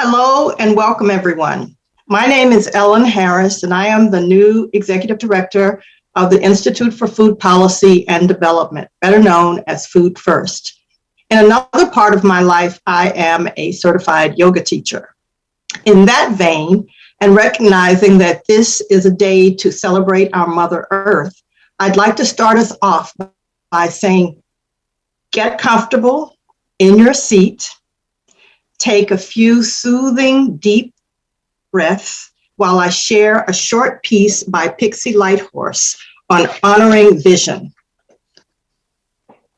Hello and welcome, everyone. My name is Ellen Harris, and I am the new Executive Director of the Institute for Food Policy and Development, better known as Food First. In another part of my life, I am a certified yoga teacher. In that vein, and recognizing that this is a day to celebrate our Mother Earth, I'd like to start us off by saying, get comfortable in your seat. Take a few soothing, deep breaths while I share a short piece by Pixie Lighthorse on honoring vision.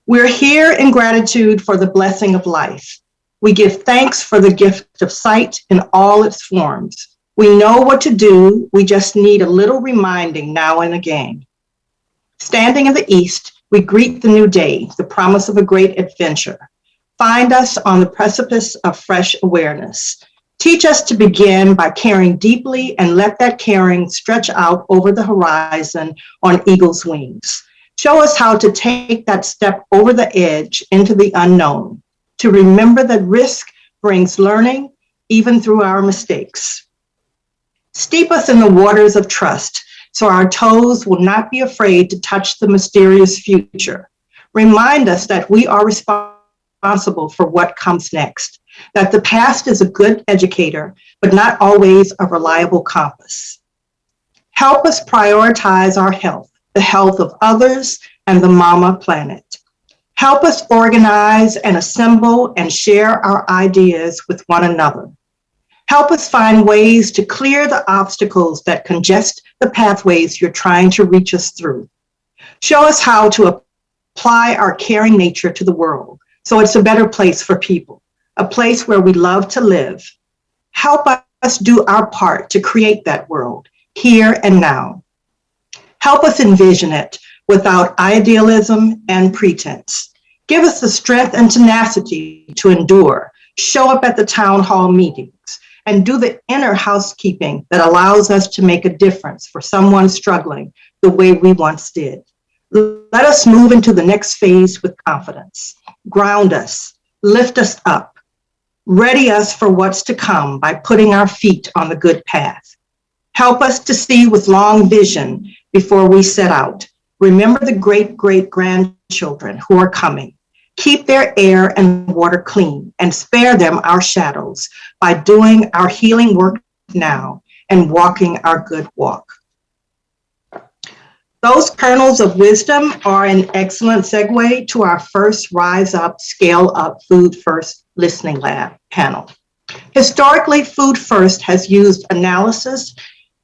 We're here in gratitude for the blessing of life. We give thanks for the gift of sight in all its forms. We know what to do, we just need a little reminding now and again. Standing in the east, we greet the new day, the promise of a great adventure. Find us on the precipice of fresh awareness. Teach us to begin by caring deeply and let that caring stretch out over the horizon on eagle's wings. Show us how to take that step over the edge into the unknown, to remember that risk brings learning even through our mistakes. Steep us in the waters of trust so our toes will not be afraid to touch the mysterious future. Remind us that we are responsible for what comes next, that the past is a good educator, but not always a reliable compass. Help us prioritize our health, the health of others, and the mama planet. Help us organize and assemble and share our ideas with one another. Help us find ways to clear the obstacles that congest the pathways you're trying to reach us through. Show us how to apply our caring nature to the world, so it's a better place for people, a place where we love to live. Help us do our part to create that world, here and now. Help us envision it without idealism and pretense. Give us the strength and tenacity to endure, show up at the town hall meetings, and do the inner housekeeping that allows us to make a difference for someone struggling the way we once did. Let us move into the next phase with confidence. Ground us, lift us up, ready us for what's to come by putting our feet on the good path. Help us to see with long vision before we set out. Remember the great-great-grandchildren who are coming. Keep their air and water clean and spare them our shadows by doing our healing work now and walking our good walk. Those kernels of wisdom are an excellent segue to our first Rise Up, Scale Up Food First Listening Lab panel. Historically, Food First has used analysis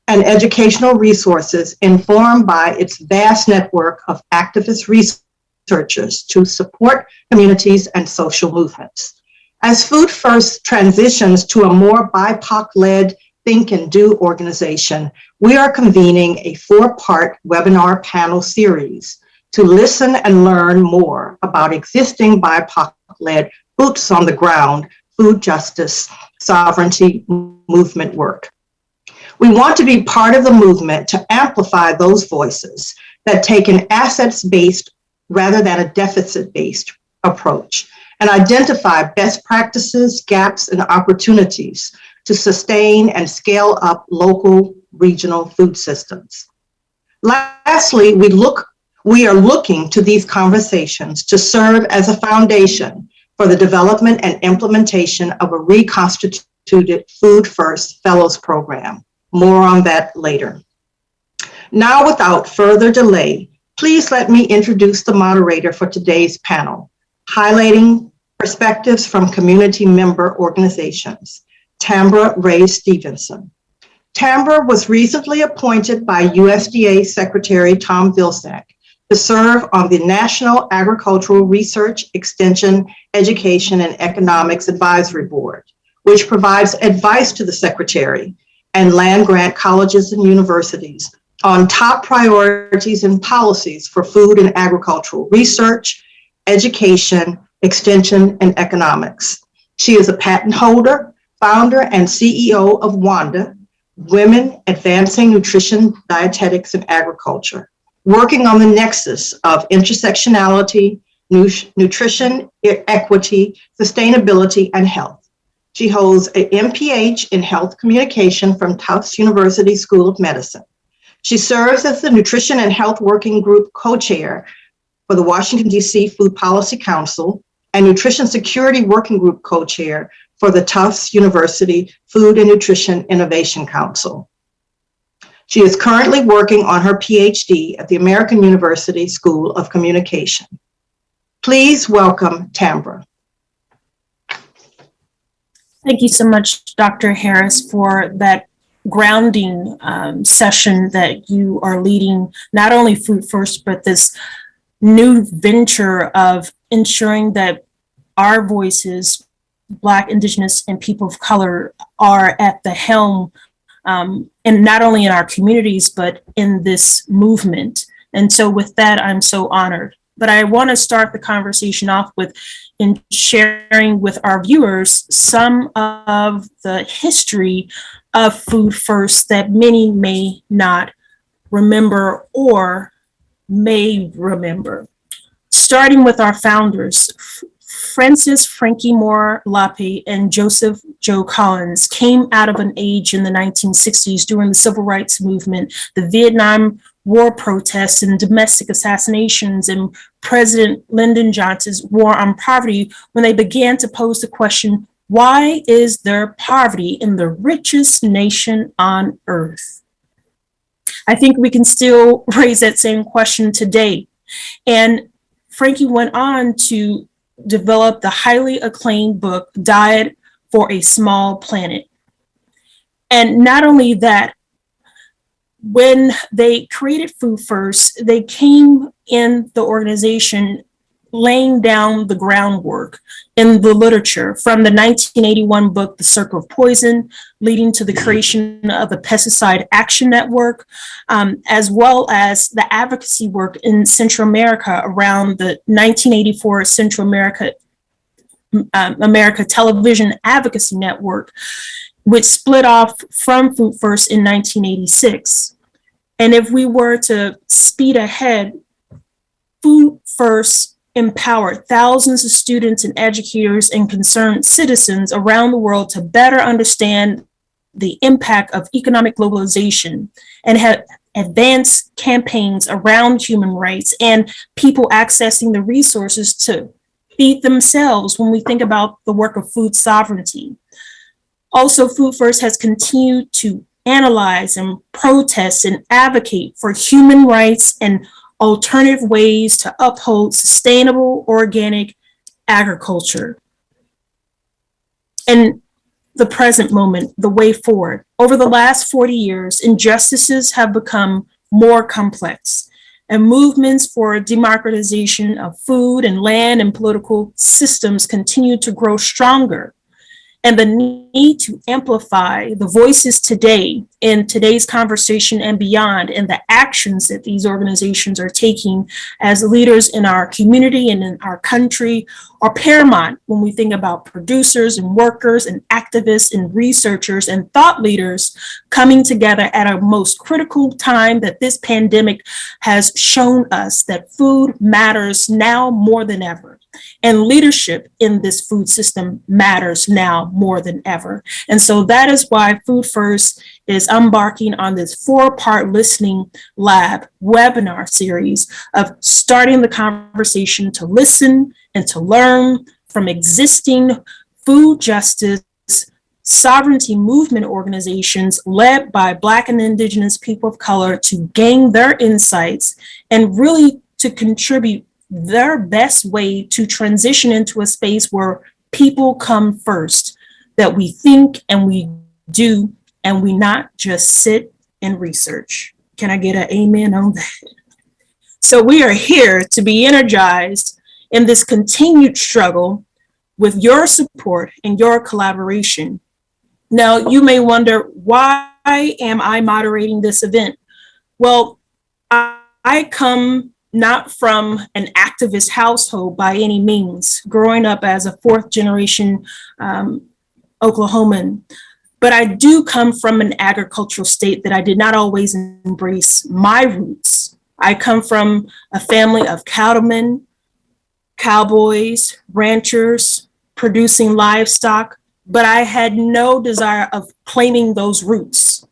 and educational resources informed by its vast network of activist researchers to support communities and social movements. As Food First transitions to a more BIPOC-led Think and Do organization, we are convening a 4-part webinar panel series to listen and learn more about existing BIPOC-led boots on the ground food justice sovereignty movement work. We want to be part of the movement to amplify those voices that take an assets-based rather than a deficit-based approach and identify best practices, gaps, and opportunities to sustain and scale up local, regional food systems. Lastly, we are looking to these conversations to serve as a foundation for the development and implementation of a reconstituted Food First Fellows Program. More on that later. Now, without further delay, please let me introduce the moderator for today's panel, highlighting perspectives from community member organizations. Tambra Ray Stevenson. Tambra was recently appointed by USDA Secretary Tom Vilsack to serve on the National Agricultural Research, Extension, Education, and Economics Advisory Board, which provides advice to the Secretary and land-grant colleges and universities on top priorities and policies for food and agricultural research, education, extension, and economics. She is a patent holder, founder and CEO of WANDA, Women Advancing Nutrition, Dietetics, and Agriculture, working on the nexus of intersectionality, nutrition, equity, sustainability, and health. She holds an MPH in Health Communication from Tufts University School of Medicine. She serves as the Nutrition and Health Working Group co-chair for the Washington, D.C. Food Policy Council and Nutrition Security Working Group co-chair for the Tufts University Food and Nutrition Innovation Council. She is currently working on her PhD at the American University School of Communication. Please welcome Tambra. Thank you so much, Dr. Harris, for that grounding session that you are leading, not only Food First, but this new venture of ensuring that our voices, Black, Indigenous, and people of color, are at the helm, and not only in our communities, but in this movement. And so with that, I'm so honored. But I want to start the conversation off with in sharing with our viewers some of the history of Food First that many may not remember or may remember. Starting with our founders, Francis Frankie Moore Lape and Joseph Joe Collins came out of an age in the 1960s during the Civil Rights Movement, the Vietnam War protests and domestic assassinations, and President Lyndon Johnson's war on poverty, when they began to pose the question, why is there poverty in the richest nation on earth? I think we can still raise that same question today. And Frankie went on to develop the highly acclaimed book, Diet for a Small Planet. And not only that, when they created Food First, they came in the organization laying down the groundwork in the literature from the 1981 book, The Circle of Poison, leading to the creation of the Pesticide Action Network, as well as the advocacy work in Central America around the 1984 Central America Television Advocacy Network, which split off from Food First in 1986. And if we were to speed ahead, Food First empowered thousands of students and educators and concerned citizens around the world to better understand the impact of economic globalization and have advanced campaigns around human rights and people accessing the resources to feed themselves when we think about the work of food sovereignty. Also, Food First has continued to analyze and protest and advocate for human rights and alternative ways to uphold sustainable organic agriculture. And the present moment, the way forward. Over the last 40 years, injustices have become more complex, and movements for democratization of food and land and political systems continue to grow stronger. And the need to amplify the voices today in today's conversation and beyond, and the actions that these organizations are taking as leaders in our community and in our country are paramount when we think about producers and workers and activists and researchers and thought leaders coming together at a most critical time that this pandemic has shown us that food matters now more than ever. And leadership in this food system matters now more than ever. And so that is why Food First is embarking on this 4-part listening lab webinar series of starting the conversation to listen and to learn from existing food justice sovereignty movement organizations led by Black and Indigenous people of color to gain their insights and really to contribute their best way to transition into a space where people come first, that we think and we do, and we not just sit and research. Can I get an amen on that? So we are here to be energized in this continued struggle with your support and your collaboration. Now, you may wonder, why am I moderating this event? Well, I come not from an activist household by any means, growing up as a 4th generation Oklahoman, but I do come from an agricultural state that I did not always embrace my roots. I come from a family of cattlemen, cowboys, ranchers, producing livestock, but I had no desire of claiming those roots.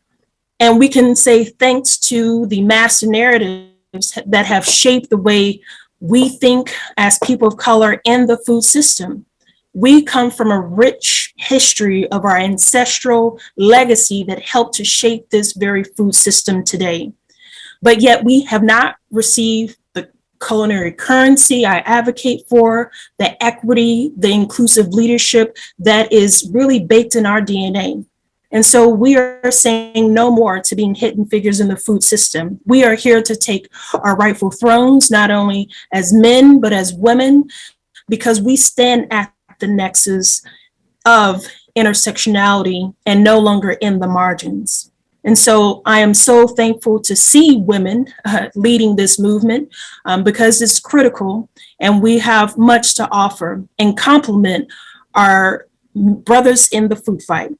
And we can say thanks to the master narratives that have shaped the way we think as people of color in the food system. We come from a rich history of our ancestral legacy that helped to shape this very food system today. But yet we have not received the culinary currency I advocate for, the equity, the inclusive leadership that is really baked in our DNA. And so we are saying no more to being hidden figures in the food system. We are here to take our rightful thrones, not only as men, but as women, because we stand at the nexus of intersectionality and no longer in the margins. And so I am so thankful to see women leading this movement because it's critical and we have much to offer and complement our brothers in the food fight.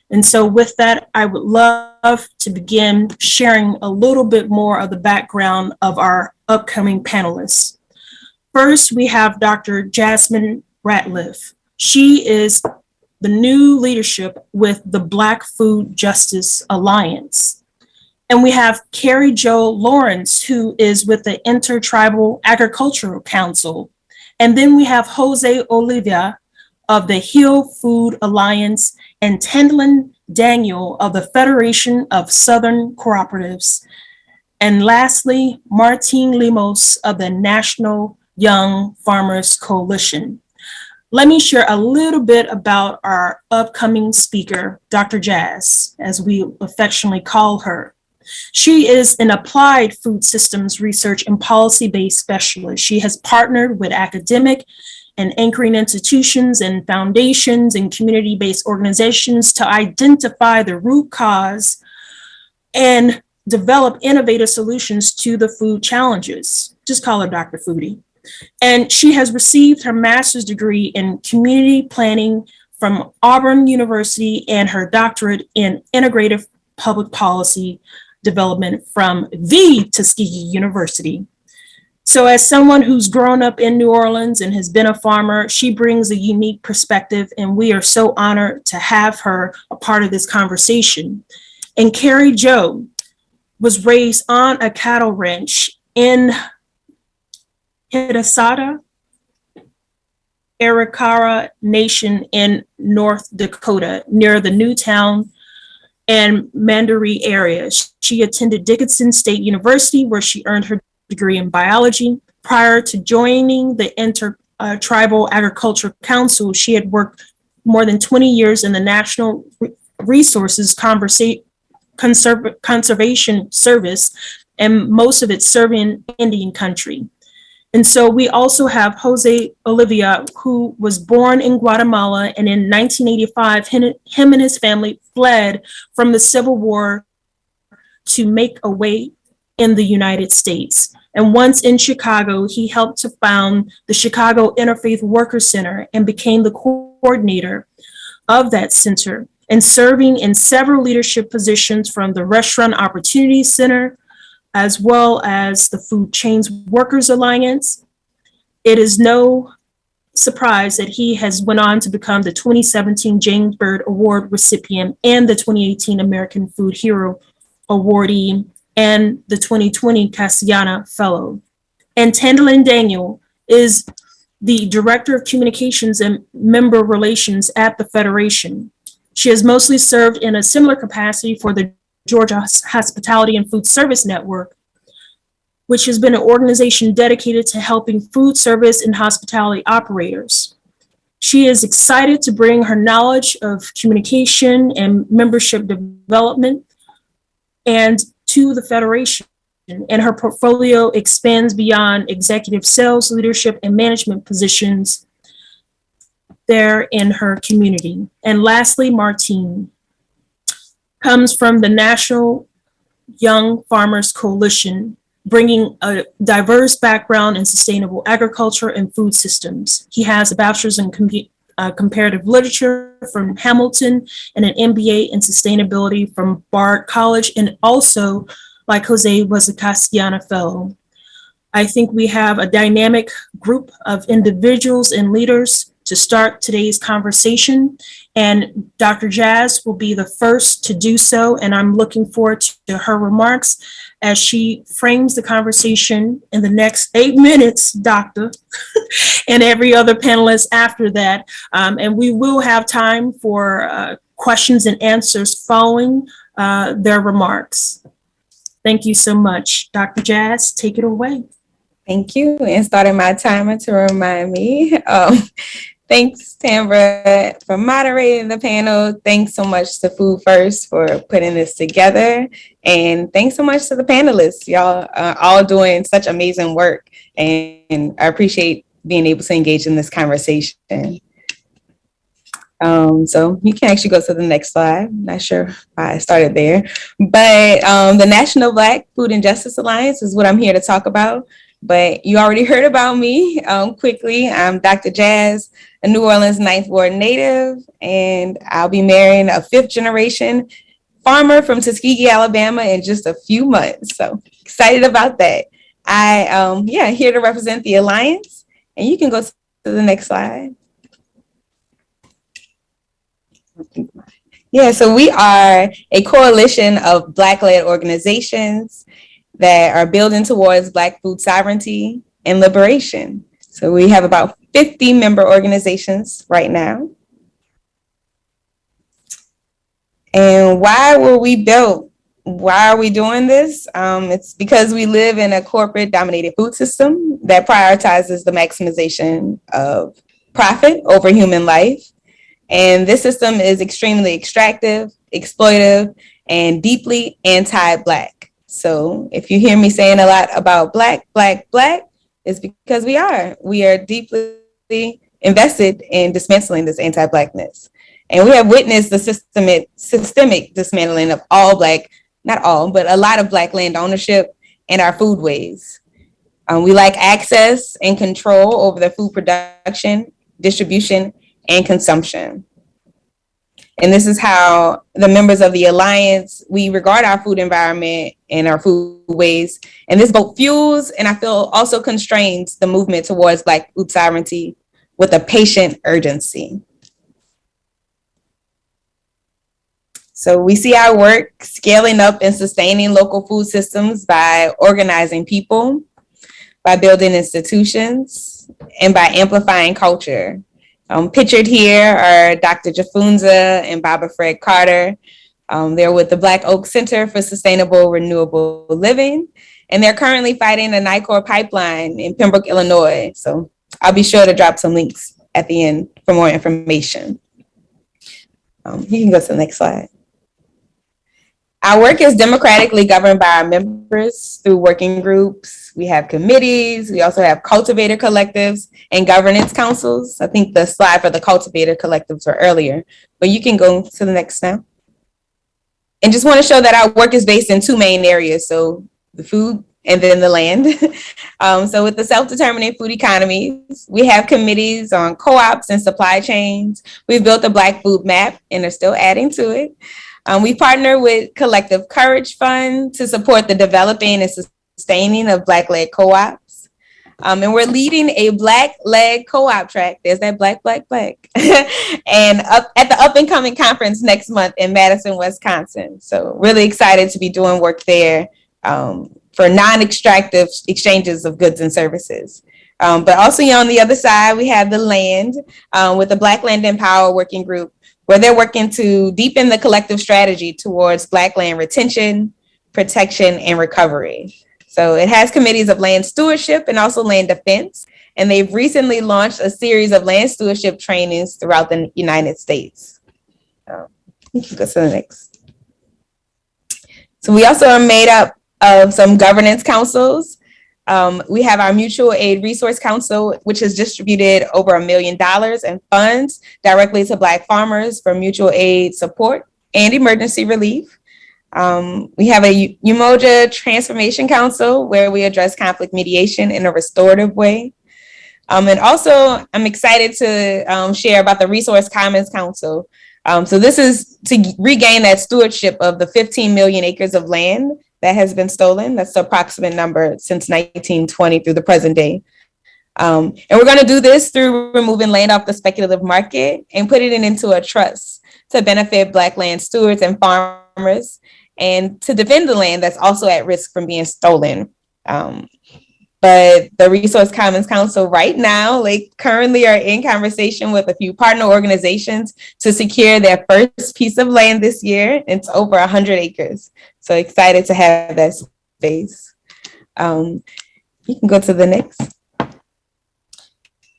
And so with that, I would love to begin sharing a little bit more of the background of our upcoming panelists. First, we have Dr. Jasmine Ratliff. She is the new leadership with the Black Food Justice Alliance. And we have Carrie Jo Lawrence, who is with the Intertribal Agricultural Council. And then we have Jose Olivia of the Heal Food Alliance and Tendlin Daniel of the Federation of Southern Cooperatives. And lastly, Martine Lemos of the National Young Farmers Coalition. Let me share a little bit about our upcoming speaker, Dr. Jazz, as we affectionately call her. She is an applied food systems research and policy-based specialist. She has partnered with academic and anchoring institutions and foundations and community-based organizations to identify the root cause and develop innovative solutions to the food challenges. Just call her Dr. Foodie. And she has received her master's degree in community planning from Auburn University and her doctorate in integrative public policy development from the Tuskegee University. So as someone who's grown up in New Orleans and has been a farmer, she brings a unique perspective, and we are so honored to have her a part of this conversation. And Carrie Jo was raised on a cattle ranch in Hidatsa, Arikara Nation in North Dakota, near the Newtown and Mandaree area. She attended Dickinson State University, where she earned her degree in biology. Prior to joining the Intertribal Agricultural Council, she had worked more than 20 years in the National Resources Conservation Service, and most of it serving Indian country. And so we also have Jose Olivia, who was born in Guatemala, and in 1985, him and his family fled from the Civil War to make a way in the United States. And once in Chicago, he helped to found the Chicago Interfaith Workers Center and became the coordinator of that center, and serving in several leadership positions from the Restaurant Opportunity Center, as well as the Food Chains Workers Alliance. It is no surprise that he has went on to become the 2017 James Byrd Award recipient and the 2018 American Food Hero awardee and the 2020 Castellana Fellow. And Tendlin Daniel is the Director of Communications and Member Relations at the Federation. She has mostly served in a similar capacity for the Georgia Hospitality and Food Service Network, which has been an organization dedicated to helping food service and hospitality operators. She is excited to bring her knowledge of communication and membership development and to the Federation, and her portfolio expands beyond executive sales, leadership, and management positions there in her community. And lastly, Martine comes from the National Young Farmers Coalition, bringing a diverse background in sustainable agriculture and food systems. He has a bachelor's in comparative literature from Hamilton and an MBA in sustainability from Bard College, and also, like Jose, was a Castellana Fellow. I think we have a dynamic group of individuals and leaders to start today's conversation. And Dr. Jazz will be the first to do so, and I'm looking forward to her remarks as she frames the conversation in the next 8 minutes, Doctor, and every other panelist after that. And we will have time for questions and answers following their remarks. Thank you so much. Dr. Jazz, take it away. Thank you. And starting my timer to remind me. Thanks, Tambra, for moderating the panel. Thanks so much to Food First for putting this together. And thanks so much to the panelists. Y'all are all doing such amazing work. And I appreciate being able to engage in this conversation. So you can actually go to the next slide. I'm not sure why I started there. But the National Black Food and Justice Alliance is what I'm here to talk about. But you already heard about me quickly. I'm Dr. Jazz, a New Orleans Ninth Ward native, and I'll be marrying a 5th generation farmer from Tuskegee, Alabama in just a few months. So excited about that. Here to represent the Alliance, and you can go to the next slide. Yeah, so we are a coalition of Black-led organizations that are building towards Black food sovereignty and liberation. So we have about 50 member organizations right now. And why were we built? Why are we doing this? It's because we live in a corporate dominated food system that prioritizes the maximization of profit over human life. And this system is extremely extractive, exploitive, and deeply anti-Black. So if you hear me saying a lot about Black, it's because we are deeply invested in dismantling this anti-Blackness. And we have witnessed the systemic dismantling of all Black, not all, but a lot of Black land ownership and our foodways. We lack access and control over the food production, distribution, and consumption. And this is how the members of the Alliance, we regard our food environment and our foodways. And this both fuels and I feel also constrains the movement towards Black food sovereignty with a patient urgency. So we see our work scaling up and sustaining local food systems by organizing people, by building institutions, and by amplifying culture. Pictured here are Dr. Jafunza and Baba Fred Carter. They're with the Black Oak Center for Sustainable Renewable Living, and they're currently fighting the NICOR pipeline in Pembroke, Illinois. So I'll be sure to drop some links at the end for more information. You can go to the next slide. Our work is democratically governed by our members through working groups. We have committees. We also have cultivator collectives and governance councils. I think the slide for the cultivator collectives were earlier, but you can go to the next now. And just want to show that our work is based in 2 main areas. So the food and then the land. So with the self-determining food economies, we have committees on co-ops and supply chains. We've built a Black food map and are still adding to it. We partner with Collective Courage Fund to support the developing and sustaining of Black-led co-ops. And we're leading a Black-led co-op track. There's that Black. And at the up and coming conference next month in Madison, Wisconsin. So really excited to be doing work there for non-extractive exchanges of goods and services. But also on the other side, we have the land with the Black Land and Power Working Group, where they're working to deepen the collective strategy towards Black land retention, protection, and recovery. So it has committees of land stewardship and also land defense. And they've recently launched a series of land stewardship trainings throughout the United States. You can go to the next. So we also are made up of some governance councils. We have our Mutual Aid Resource Council, which has distributed over $1 million in funds directly to Black farmers for mutual aid support and emergency relief. We have a Umoja Transformation Council, where we address conflict mediation in a restorative way. And also, I'm excited to share about the Resource Commons Council. So this is to regain that stewardship of the 15 million acres of land that has been stolen. That's the approximate number since 1920 through the present day. And we're going to do this through removing land off the speculative market and putting it into a trust to benefit Black land stewards and farmers, and to defend the land that's also at risk from being stolen. But the Resource Commons Council right now, currently are in conversation with a few partner organizations to secure their first piece of land this year. It's over 100 acres. So excited to have that space. You can go to the next.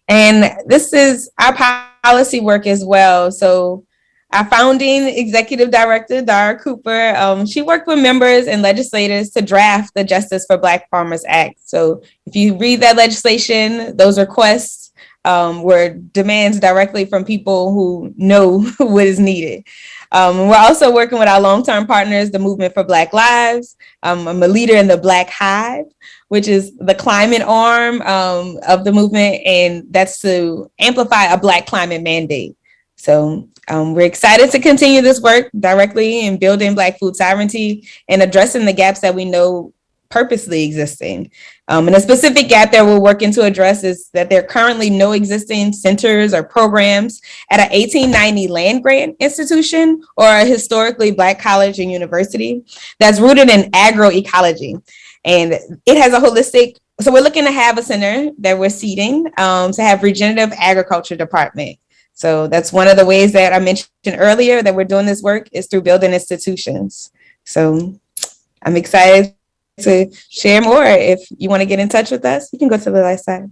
And this is our policy work as well. So our founding executive director, Dara Cooper, she worked with members and legislators to draft the Justice for Black Farmers Act. So if you read that legislation, those requests were demands directly from people who know what is needed. We're also working with our long-term partners, the Movement for Black Lives. I'm a leader in the Black Hive, which is the climate arm of the movement, and that's to amplify a Black climate mandate. So we're excited to continue this work directly in building Black food sovereignty and addressing the gaps that we know purposely existing. And a specific gap that we're working to address is that there are currently no existing centers or programs at an 1890 land grant institution or a historically Black college and university that's rooted in agroecology. And it has a holistic, so we're looking to have a center that we're seeding to have regenerative agriculture department. So that's one of the ways that I mentioned earlier that we're doing this work is through building institutions. So I'm excited to share more. If you want to get in touch with us, you can go to the left side.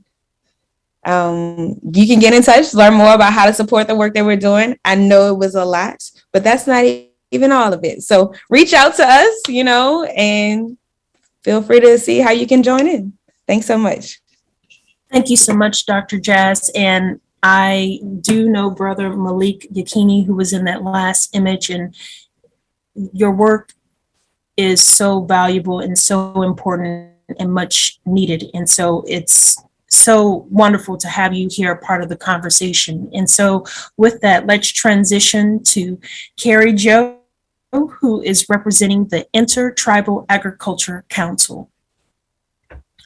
You can get in touch, learn more about how to support the work that we're doing. I know it was a lot, but that's not even all of it. So reach out to us, and feel free to see how you can join in. Thanks so much. Thank you so much, Dr. Jazz. And I do know Brother Malik Yakini, who was in that last image, and your work is so valuable and so important and much needed. And so it's so wonderful to have you here, part of the conversation. And so with that, let's transition to Carrie Jo, who is representing the Intertribal Agriculture Council.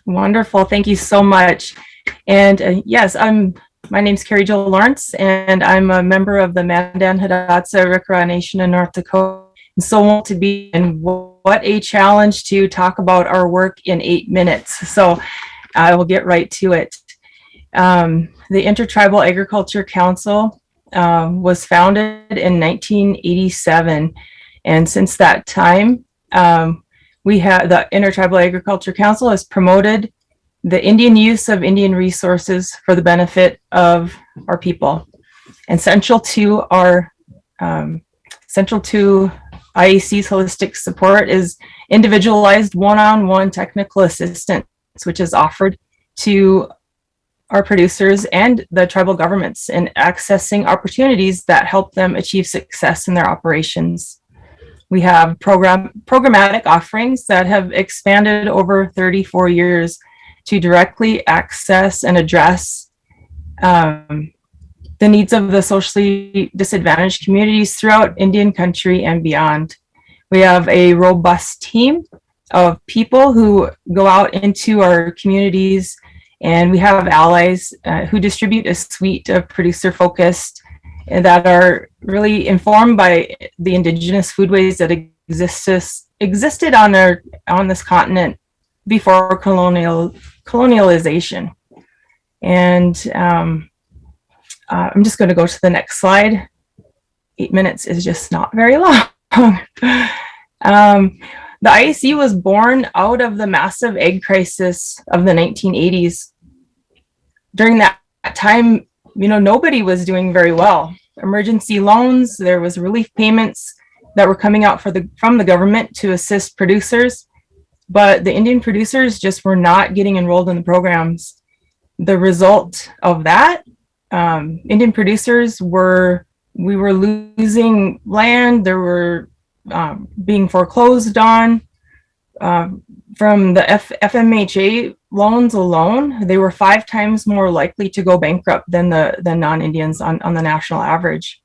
Wonderful. Thank you so much. And yes, my name's Carrie Jo Lawrence, and I'm a member of the Mandan Hidatsa Arikara Nation in North Dakota. And so want to be, and what a challenge to talk about our work in 8 minutes. So I will get right to it. The Intertribal Agriculture Council was founded in 1987. And since that time, we have the Intertribal Agriculture Council has promoted the Indian use of Indian resources for the benefit of our people. And central to IAC's holistic support is individualized one-on-one technical assistance, which is offered to our producers and the tribal governments in accessing opportunities that help them achieve success in their operations. We have programmatic offerings that have expanded over 34 years to directly access and address the needs of the socially disadvantaged communities throughout Indian country and beyond. We have a robust team of people who go out into our communities, and we have allies who distribute a suite of producer-focused and that are really informed by the indigenous foodways that existed on this continent before colonialization. And I'm just going to go to the next slide. 8 minutes is just not very long. The IAC was born out of the massive egg crisis of the 1980s. During that time, nobody was doing very well. Emergency loans, there was relief payments that were coming out from the government to assist producers, but the Indian producers just were not getting enrolled in the programs. The result of that, Indian producers we were losing land, there were being foreclosed on. From the FMHA loans alone, they were 5 times more likely to go bankrupt than non-Indians on the national average.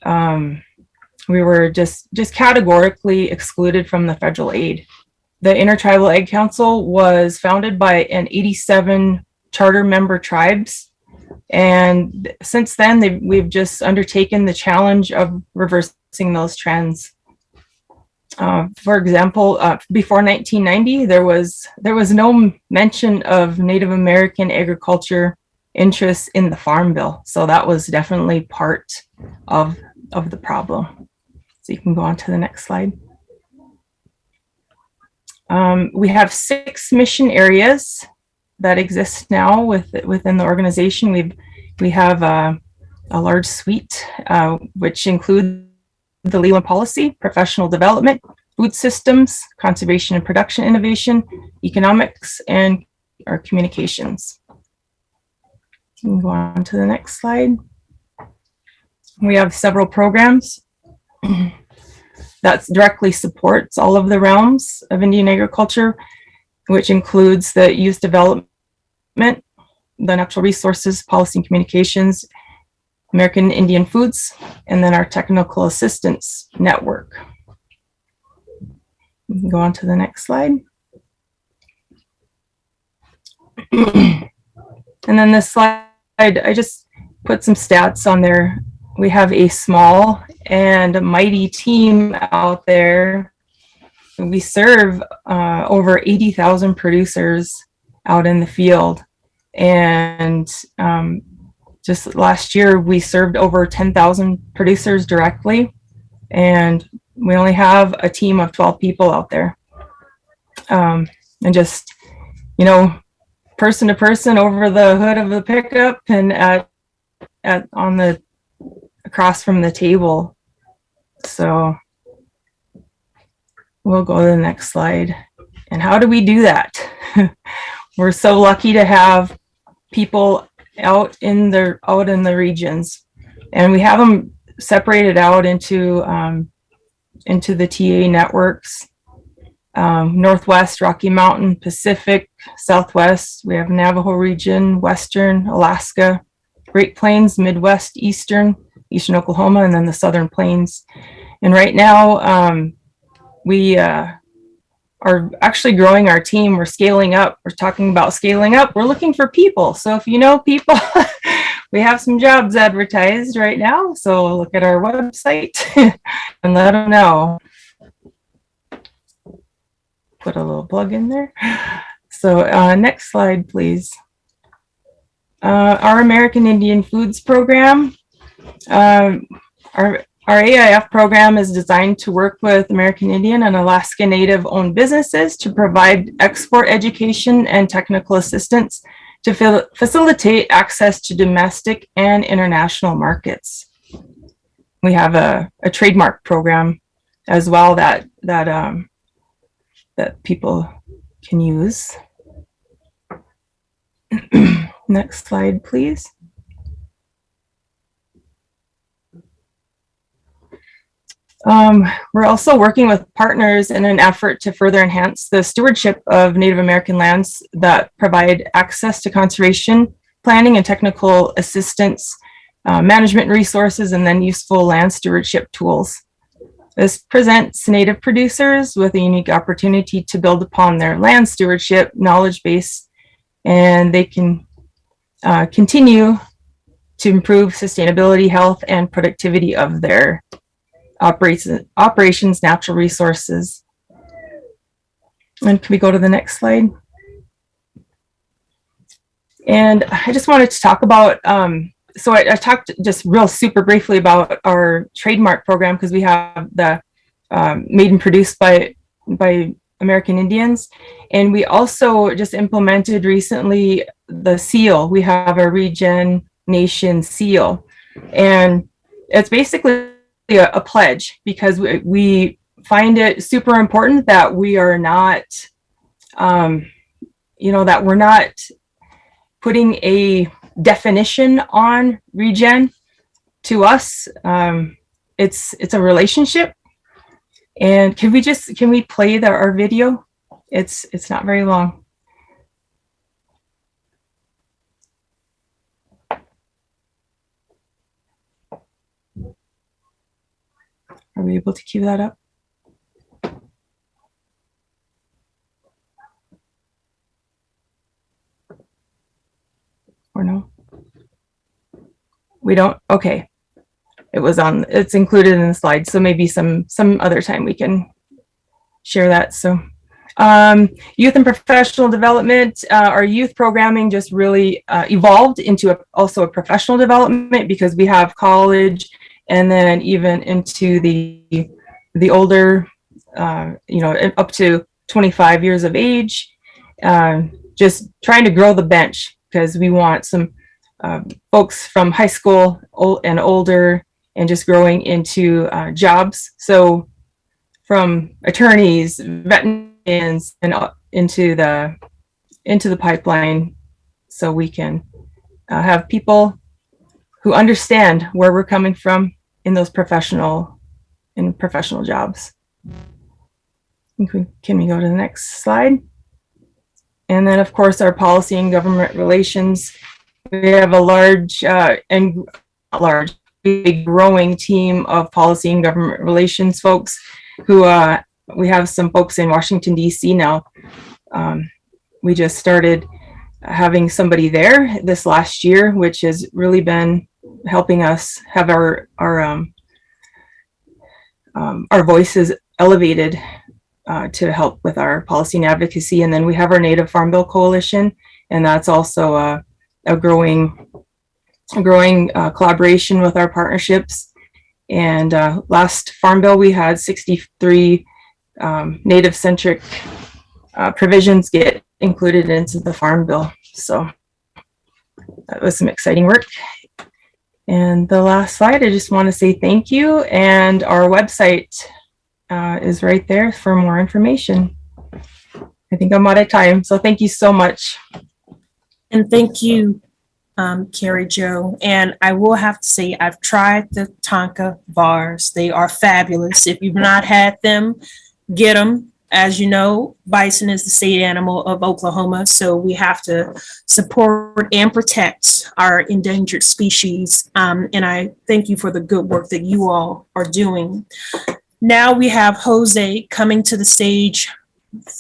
We were just categorically excluded from the federal aid. The Intertribal Ag Council was founded by an 87 charter member tribes. And since then, we've just undertaken the challenge of reversing those trends. For example, before 1990, there was no mention of Native American agriculture interests in the Farm Bill. So that was definitely part of the problem. So you can go on to the next slide. We have 6 mission areas that exist now within the organization. We have a large suite, which includes the Leland policy, professional development, food systems, conservation and production innovation, economics, and our communications. You can go on to the next slide. We have several programs that directly supports all of the realms of Indian agriculture, which includes the youth development, the natural resources, policy and communications, American Indian Foods, and then our technical assistance network. We can go on to the next slide. And then this slide, I just put some stats on there. We have a small and mighty team out there. We serve over 80,000 producers out in the field. And just last year, we served over 10,000 producers directly. And we only have a team of 12 people out there. And just, you know, person to person over the hood of the pickup and on the across from the table. So we'll go to the next slide. And how do we do that? We're so lucky to have people out in the regions, and we have them separated out into the TA networks. Northwest, Rocky Mountain, Pacific, Southwest. We have Navajo region, Western, Alaska, Great Plains, Midwest, Eastern Oklahoma, and then the Southern Plains. And right now, we are actually growing our team. We're scaling up. We're talking about scaling up. We're looking for people. So if you know people, we have some jobs advertised right now. So look at our website and let them know. Put a little plug in there. So next slide, please. Our American Indian Foods program. Our AIF program is designed to work with American Indian and Alaska Native owned businesses to provide export education and technical assistance to facilitate access to domestic and international markets. We have a trademark program as well that people can use. Next slide, please. We're also working with partners in an effort to further enhance the stewardship of Native American lands that provide access to conservation planning and technical assistance, management resources, and then useful land stewardship tools. This presents Native producers with a unique opportunity to build upon their land stewardship knowledge base, and they can continue to improve sustainability, health, and productivity of their operations, natural resources. And can we go to the next slide? And I just wanted to talk about, so I talked just real super briefly about our trademark program, because we have the made and produced by American Indians. And we also just implemented recently the seal. We have a Regen Nation seal. And it's basically a pledge, because we find it super important that we are not, that we're not putting a definition on regen. To us, it's a relationship. And can we play our video? It's not very long. Are we able to cue that up? or no? We don't, okay. It's included in the slide, so maybe some other time we can share that. So youth and professional development, our youth programming just really evolved into also a professional development, because we have college and then even into the older, up to 25 years of age, just trying to grow the bench, because we want some folks from high school and older, and just growing into jobs. So from attorneys, veterinarians, and into the pipeline, so we can have people who understand where we're coming from in those professional jobs. Can we go to the next slide? And then, of course, our policy and government relations. We have a big growing team of policy and government relations folks who we have some folks in Washington, D.C. now. We just started having somebody there this last year, which has really been helping us have our voices elevated to help with our policy and advocacy. And then we have our Native Farm Bill Coalition, and that's also a growing collaboration with our partnerships. And last Farm Bill, we had 63 Native-centric provisions get included into the Farm Bill. So that was some exciting work. And the last slide, I just want to say thank you. And our website is right there for more information. I think I'm out of time, so thank you so much. And thank you, Carrie Jo. And I will have to say, I've tried the Tonka bars. They are fabulous. If you've not had them, get them. As you know, bison is the state animal of Oklahoma, so we have to support and protect our endangered species. And I thank you for the good work that you all are doing. Now we have Jose coming to the stage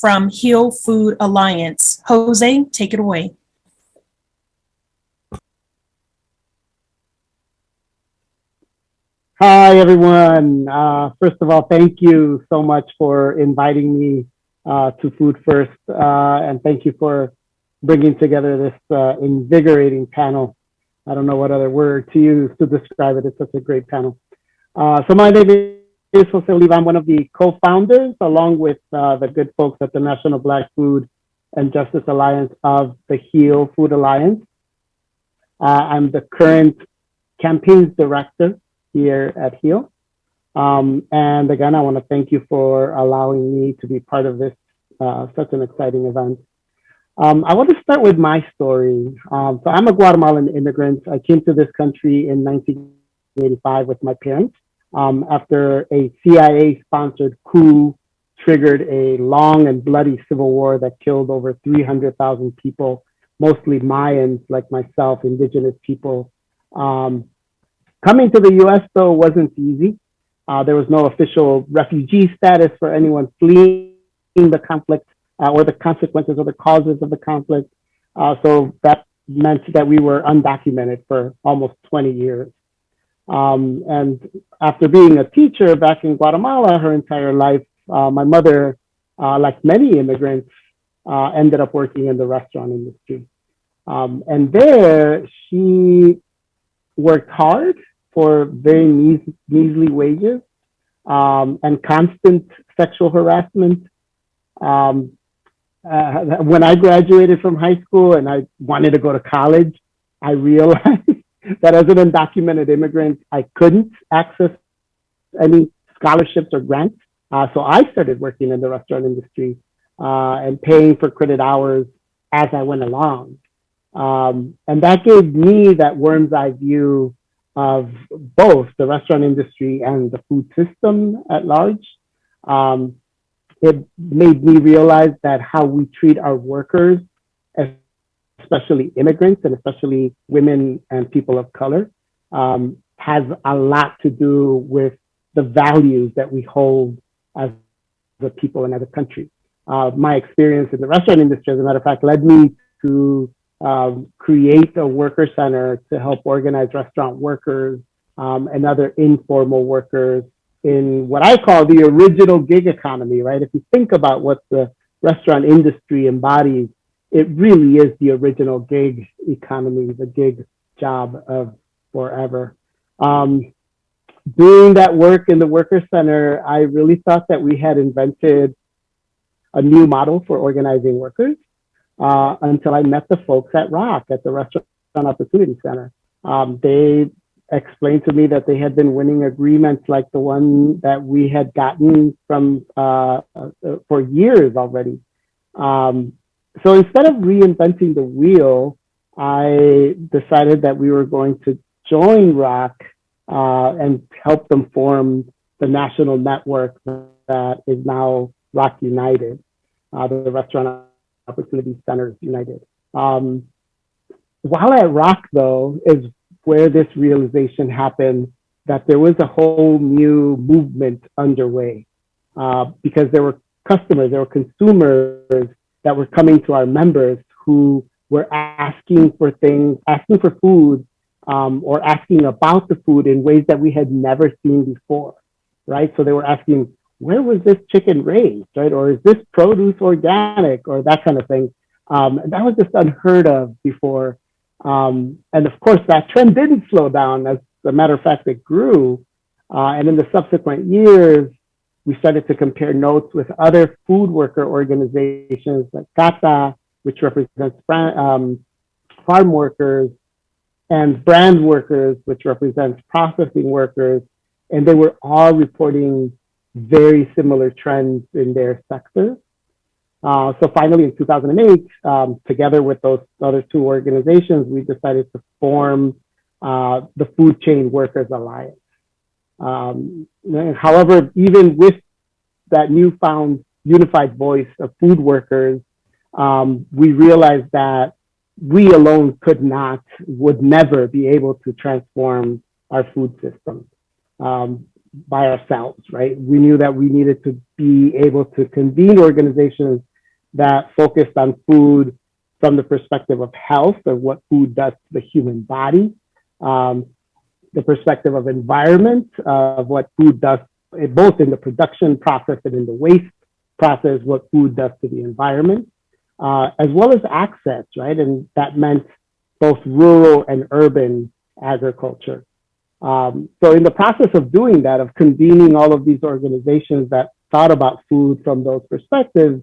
from Heal Food Alliance. Jose, take it away. Hi, everyone. First of all, thank you so much for inviting me to Food First, and thank you for bringing together this invigorating panel. I don't know what other word to use to describe it. It's such a great panel. So my name is Jose Oliva. I'm one of the co-founders, along with the good folks at the National Black Food and Justice Alliance, of the Heal Food Alliance. I'm the current campaigns director here at Heal. And again, I want to thank you for allowing me to be part of this, such an exciting event. I want to start with my story. So I'm a Guatemalan immigrant. I came to this country in 1985 with my parents after a CIA-sponsored coup triggered a long and bloody civil war that killed over 300,000 people, mostly Mayans like myself, indigenous people. Coming to the US, though, wasn't easy. There was no official refugee status for anyone fleeing the conflict or the consequences or the causes of the conflict. So that meant that we were undocumented for almost 20 years. And after being a teacher back in Guatemala her entire life, my mother, like many immigrants, ended up working in the restaurant industry. And there she worked hard for very measly wages and constant sexual harassment. When I graduated from high school and I wanted to go to college, I realized that as an undocumented immigrant, I couldn't access any scholarships or grants. So I started working in the restaurant industry and paying for credit hours as I went along. And that gave me that worm's eye view of both the restaurant industry and the food system at large. It made me realize that how we treat our workers, especially immigrants and especially women and people of color, has a lot to do with the values that we hold as a people and as a country. My experience in the restaurant industry, as a matter of fact, led me to create a worker center to help organize restaurant workers and other informal workers in what I call the original gig economy, right? If you think about what the restaurant industry embodies, it really is the original gig economy, the gig job of forever. Doing that work in the Worker Center, I really thought that we had invented a new model for organizing workers until I met the folks at ROC, at the Restaurant Opportunity Center. They explained to me that they had been winning agreements like the one that we had gotten from for years already. So instead of reinventing the wheel, I decided that we were going to join ROC and help them form the national network that is now ROC United, the Restaurant Opportunity Centers United. While at ROC, though, is where this realization happened that there was a whole new movement underway because there were customers, there were consumers that were coming to our members who were asking for things, asking for food, or asking about the food in ways that we had never seen before, right? So they were asking, where was this chicken raised, right? Or is this produce organic, or that kind of thing. And that was just unheard of before. And of course, that trend didn't slow down. As a matter of fact, it grew. And in the subsequent years, we started to compare notes with other food worker organizations like CATA, which represents farm workers, and brand workers, which represents processing workers. And they were all reporting very similar trends in their sectors. So finally, in 2008, together with those other two organizations, we decided to form the Food Chain Workers Alliance. However, even with that newfound unified voice of food workers, we realized that we alone would never be able to transform our food system by ourselves, right? We knew that we needed to be able to convene organizations that focused on food from the perspective of health, or what food does to the human body, the perspective of environment, of what food does, both in the production process and in the waste process, what food does to the environment, as well as access, right? And that meant both rural and urban agriculture. So in the process of doing that, of convening all of these organizations that thought about food from those perspectives,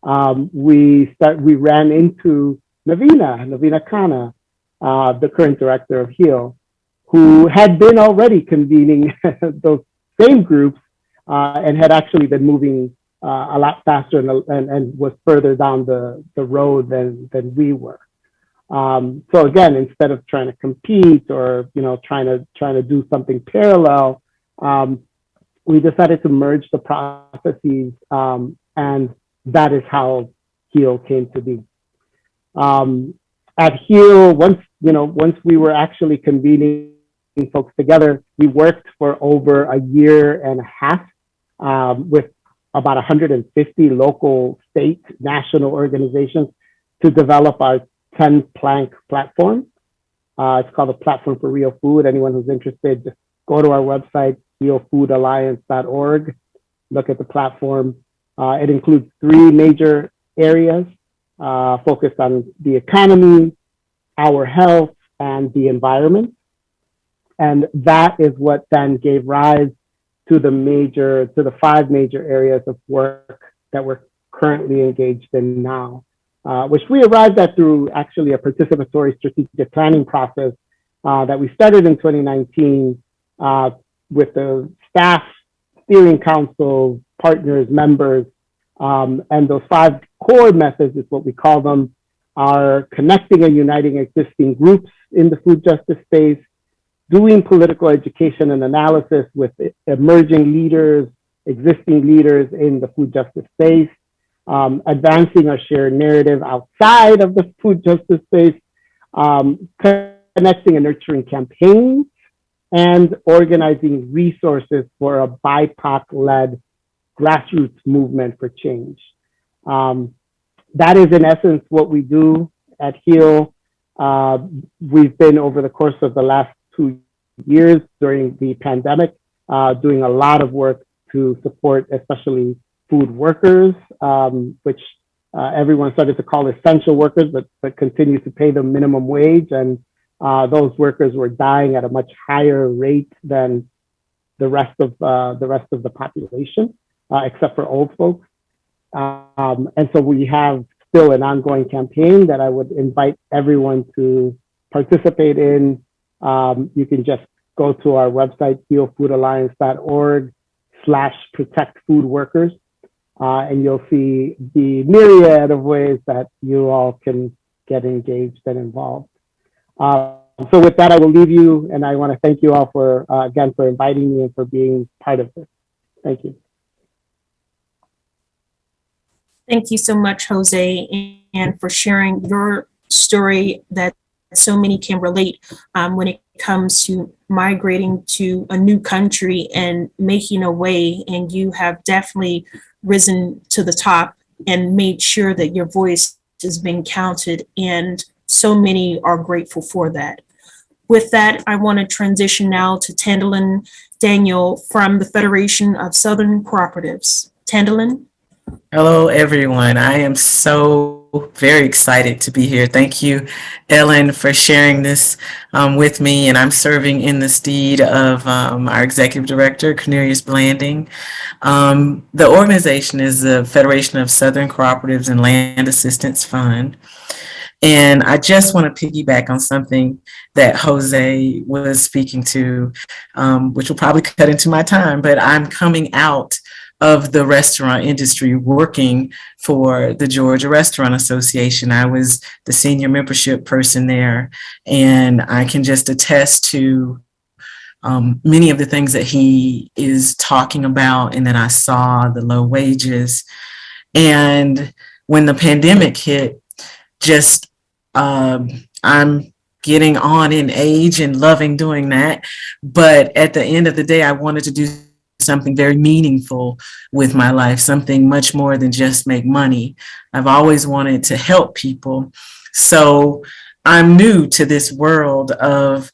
we ran into Navina Khanna, the current director of HEAL, who had been already convening those same groups and had actually been moving a lot faster and was further down the road than we were. So again, instead of trying to compete or trying to do something parallel, we decided to merge the processes, and that is how HEAL came to be. At HEAL, once we were actually convening folks together, we worked for over a year and a half with about 150 local, state, national organizations to develop our 10-plank platform. It's called the Platform for Real Food. Anyone who's interested, just go to our website, realfoodalliance.org, look at the platform. It includes 3 major areas focused on the economy, our health, and the environment. And that is what then gave rise to the 5 major areas of work that we're currently engaged in now, which we arrived at through actually a participatory strategic planning process that we started in 2019 with the staff, steering council, partners, members, and those 5 core methods is what we call them, are connecting and uniting existing groups in the food justice space, doing political education and analysis with emerging leaders, existing leaders in the food justice space, advancing our shared narrative outside of the food justice space, connecting and nurturing campaigns, and organizing resources for a BIPOC-led grassroots movement for change. That is in essence what we do at HEAL, we've been over the course of the last 2 years during the pandemic, doing a lot of work to support especially food workers, which everyone started to call essential workers, but continue to pay them minimum wage. And those workers were dying at a much higher rate than the rest of the population, except for old folks. And so we have still an ongoing campaign that I would invite everyone to participate in. You can just go to our website, healfoodalliance.org/protect food workers. And you'll see the myriad of ways that you all can get engaged and involved. So with that, I will leave you, and I want to thank you all for, again, for inviting me and for being part of this. Thank you. Thank you so much, Jose, and for sharing your story that so many can relate when it comes to migrating to a new country and making a way. And you have definitely risen to the top and made sure that your voice is being counted, and so many are grateful for that. With that, I want to transition now to Tandalin Daniel from the Federation of Southern Cooperatives. Tandalin? Hello, everyone. I am so very excited to be here. Thank you, Ellen, for sharing this with me. And I'm serving in the stead of our executive director, Cornelius Blanding. The organization is the Federation of Southern Cooperatives and Land Assistance Fund. And I just want to piggyback on something that Jose was speaking to, which will probably cut into my time, but I'm coming out of the restaurant industry working for the Georgia Restaurant Association. I was the senior membership person there, and I can just attest to many of the things that he is talking about and that I saw, the low wages. And when the pandemic hit, just I'm getting on in age and loving doing that. But at the end of the day, I wanted to do something very meaningful with my life, something much more than just make money. I've always wanted to help people. So I'm new to this world of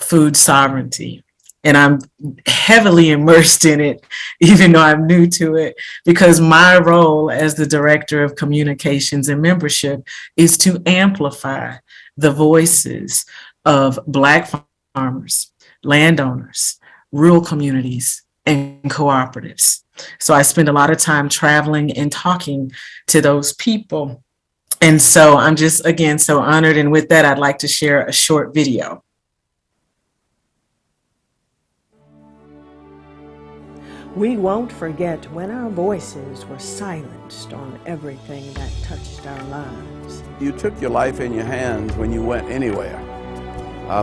food sovereignty, and I'm heavily immersed in it, even though I'm new to it, because my role as the Director of Communications and Membership is to amplify the voices of Black farmers, landowners, rural communities, and cooperatives. So I spend a lot of time traveling and talking to those people. And so I'm just, again, so honored. And with that, I'd like to share a short video. We won't forget when our voices were silenced on everything that touched our lives. You took your life in your hands when you went anywhere,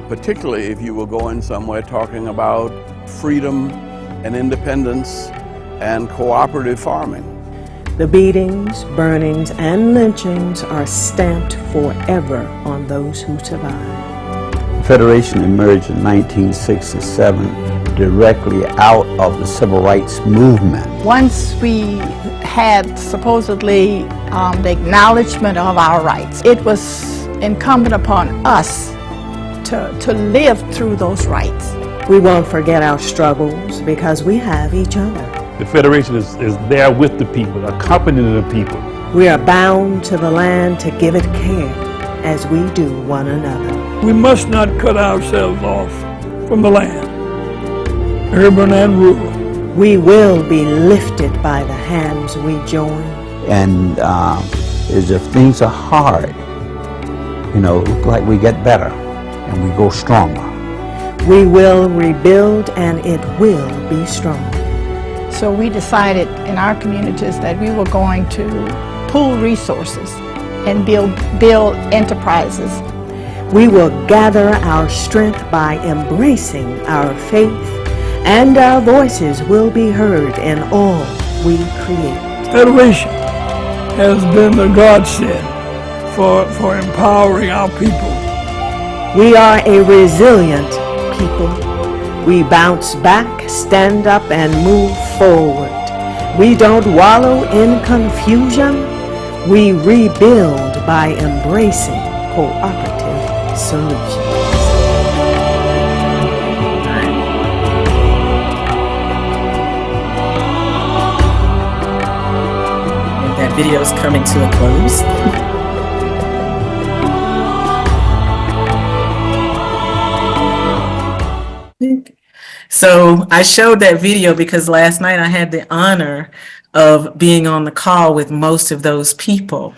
particularly if you were going somewhere talking about freedom and independence and cooperative farming. The beatings, burnings, and lynchings are stamped forever on those who survived. The Federation emerged in 1967 directly out of the civil rights movement. Once we had supposedly the acknowledgement of our rights, it was incumbent upon us to live through those rights. We won't forget our struggles because we have each other. The Federation is there with the people, accompanying the people. We are bound to the land to give it care as we do one another. We must not cut ourselves off from the land, urban and rural. We will be lifted by the hands we join. And as if things are hard, it look like we get better and we go stronger. We will rebuild and it will be strong. So we decided in our communities that we were going to pool resources and build enterprises. We will gather our strength by embracing our faith, and our voices will be heard in all we create. Federation has been the godsend for empowering our people. We are a resilient people. We bounce back, stand up, and move forward. We don't wallow in confusion. We rebuild by embracing cooperative solutions. That video is coming to a close. So I showed that video because last night I had the honor of being on the call with most of those people.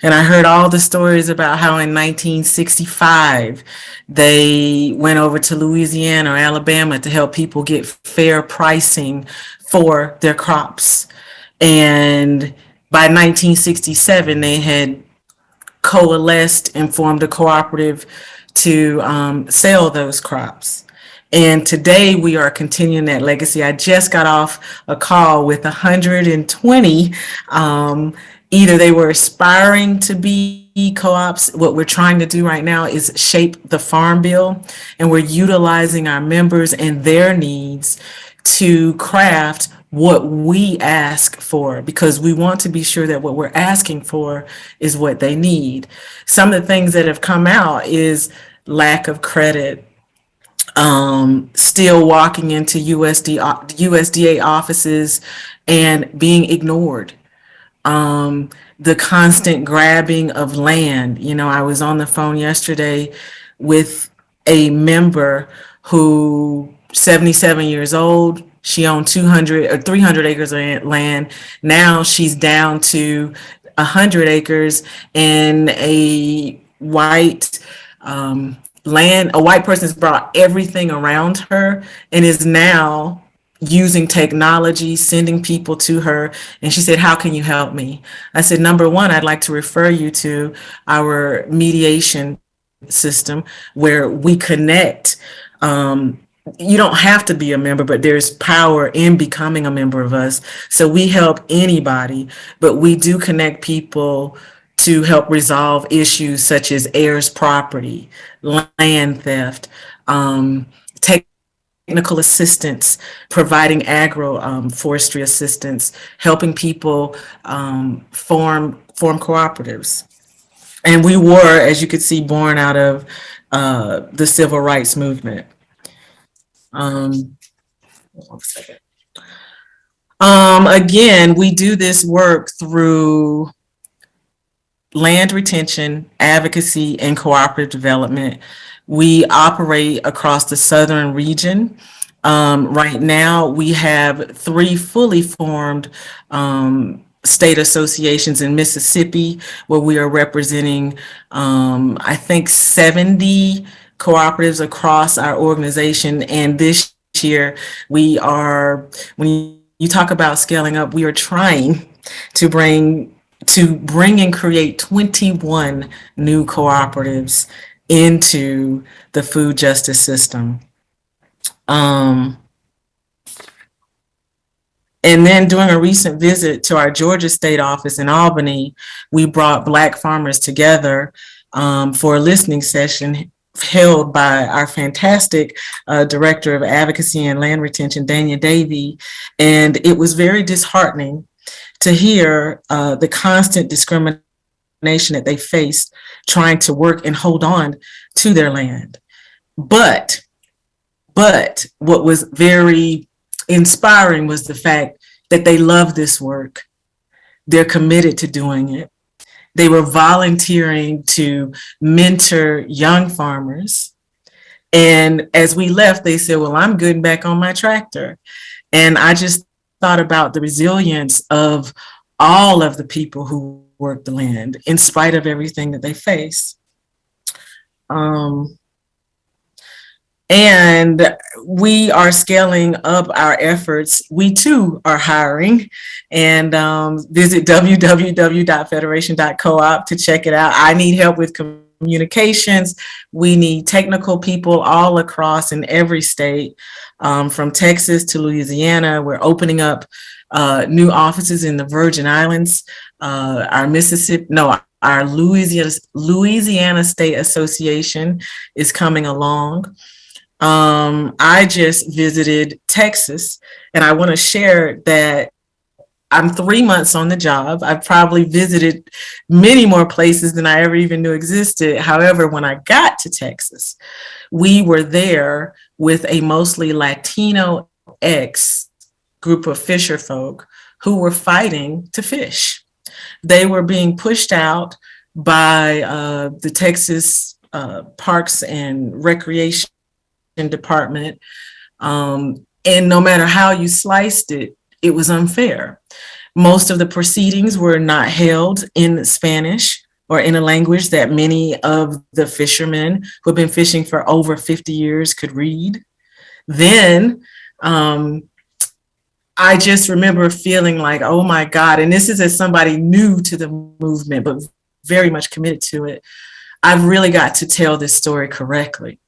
And I heard all the stories about how in 1965, they went over to Louisiana or Alabama to help people get fair pricing for their crops. And by 1967, they had coalesced and formed a cooperative to sell those crops. And today we are continuing that legacy. I just got off a call with 120. Either they were aspiring to be co-ops. What we're trying to do right now is shape the Farm Bill, and we're utilizing our members and their needs to craft what we ask for, because we want to be sure that what we're asking for is what they need. Some of the things that have come out is lack of credit, still walking into USDA offices and being ignored. The constant grabbing of land. You know, I was on the phone yesterday with a member who 77 years old. She owned 200 or 300 acres of land. Now she's down to 100 acres, and a white a white person's brought everything around her and is now using technology, sending people to her. And she said, how can you help me? I said, number one, I'd like to refer you to our mediation system where we connect. You don't have to be a member, but there's power in becoming a member of us. So we help anybody, but we do connect people to help resolve issues such as heirs property, land theft, technical assistance, providing forestry assistance, helping people form cooperatives. And we were, as you could see, born out of the civil rights movement. Again, we do this work through land retention, advocacy, and cooperative development. We operate across the southern region. Right now, we have 3 fully formed state associations in Mississippi, where we are representing, I think, 70 cooperatives across our organization. And this year, we are, when you talk about scaling up, we are trying to bring and create 21 new cooperatives into the food justice system. And then during a recent visit to our Georgia state office in Albany, we brought Black farmers together for a listening session held by our fantastic Director of Advocacy and Land Retention, Dania Davey. And it was very disheartening to hear the constant discrimination that they faced trying to work and hold on to their land. But what was very inspiring was the fact that they love this work. They're committed to doing it. They were volunteering to mentor young farmers. And as we left, they said, well, I'm getting back on my tractor. And I just thought about the resilience of all of the people who work the land in spite of everything that they face. And we are scaling up our efforts. We too are hiring, and visit www.federation.coop to check it out. I need help with communications. We need technical people all across in every state, from Texas to Louisiana. We're opening up new offices in the Virgin Islands. Our Louisiana State Association is coming along. I just visited Texas, and I want to share that I'm 3 months on the job. I've probably visited many more places than I ever even knew existed. However, when I got to Texas, we were there with a mostly Latino ex group of fisher folk who were fighting to fish. They were being pushed out by the Texas Parks and Recreation Department. And no matter how you sliced it, it was unfair. Most of the proceedings were not held in Spanish or in a language that many of the fishermen who have been fishing for over 50 years could read. Then I just remember feeling like, oh my God, and this is as somebody new to the movement, but very much committed to it. I've really got to tell this story correctly.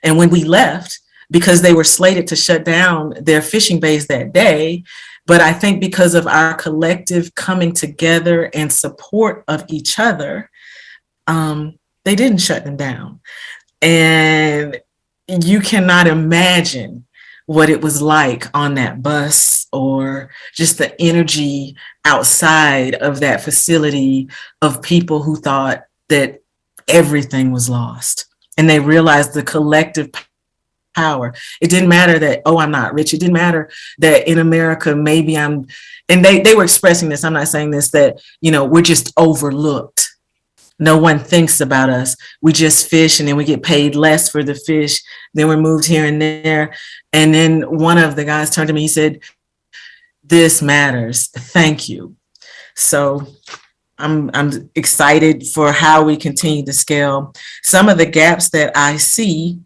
And when we left, because they were slated to shut down their fishing bays that day, but I think because of our collective coming together and support of each other, they didn't shut them down. And you cannot imagine what it was like on that bus, or just the energy outside of that facility of people who thought that everything was lost. And they realized the collective power. It didn't matter that, oh, I'm not rich. It didn't matter that in America, maybe I'm, and they were expressing this, I'm not saying this, that, you know, we're just overlooked. No one thinks about us. We just fish and then we get paid less for the fish. Then we're moved here and there. And then one of the guys turned to me, he said, this matters. Thank you. So I'm excited for how we continue to scale. Some of the gaps that I see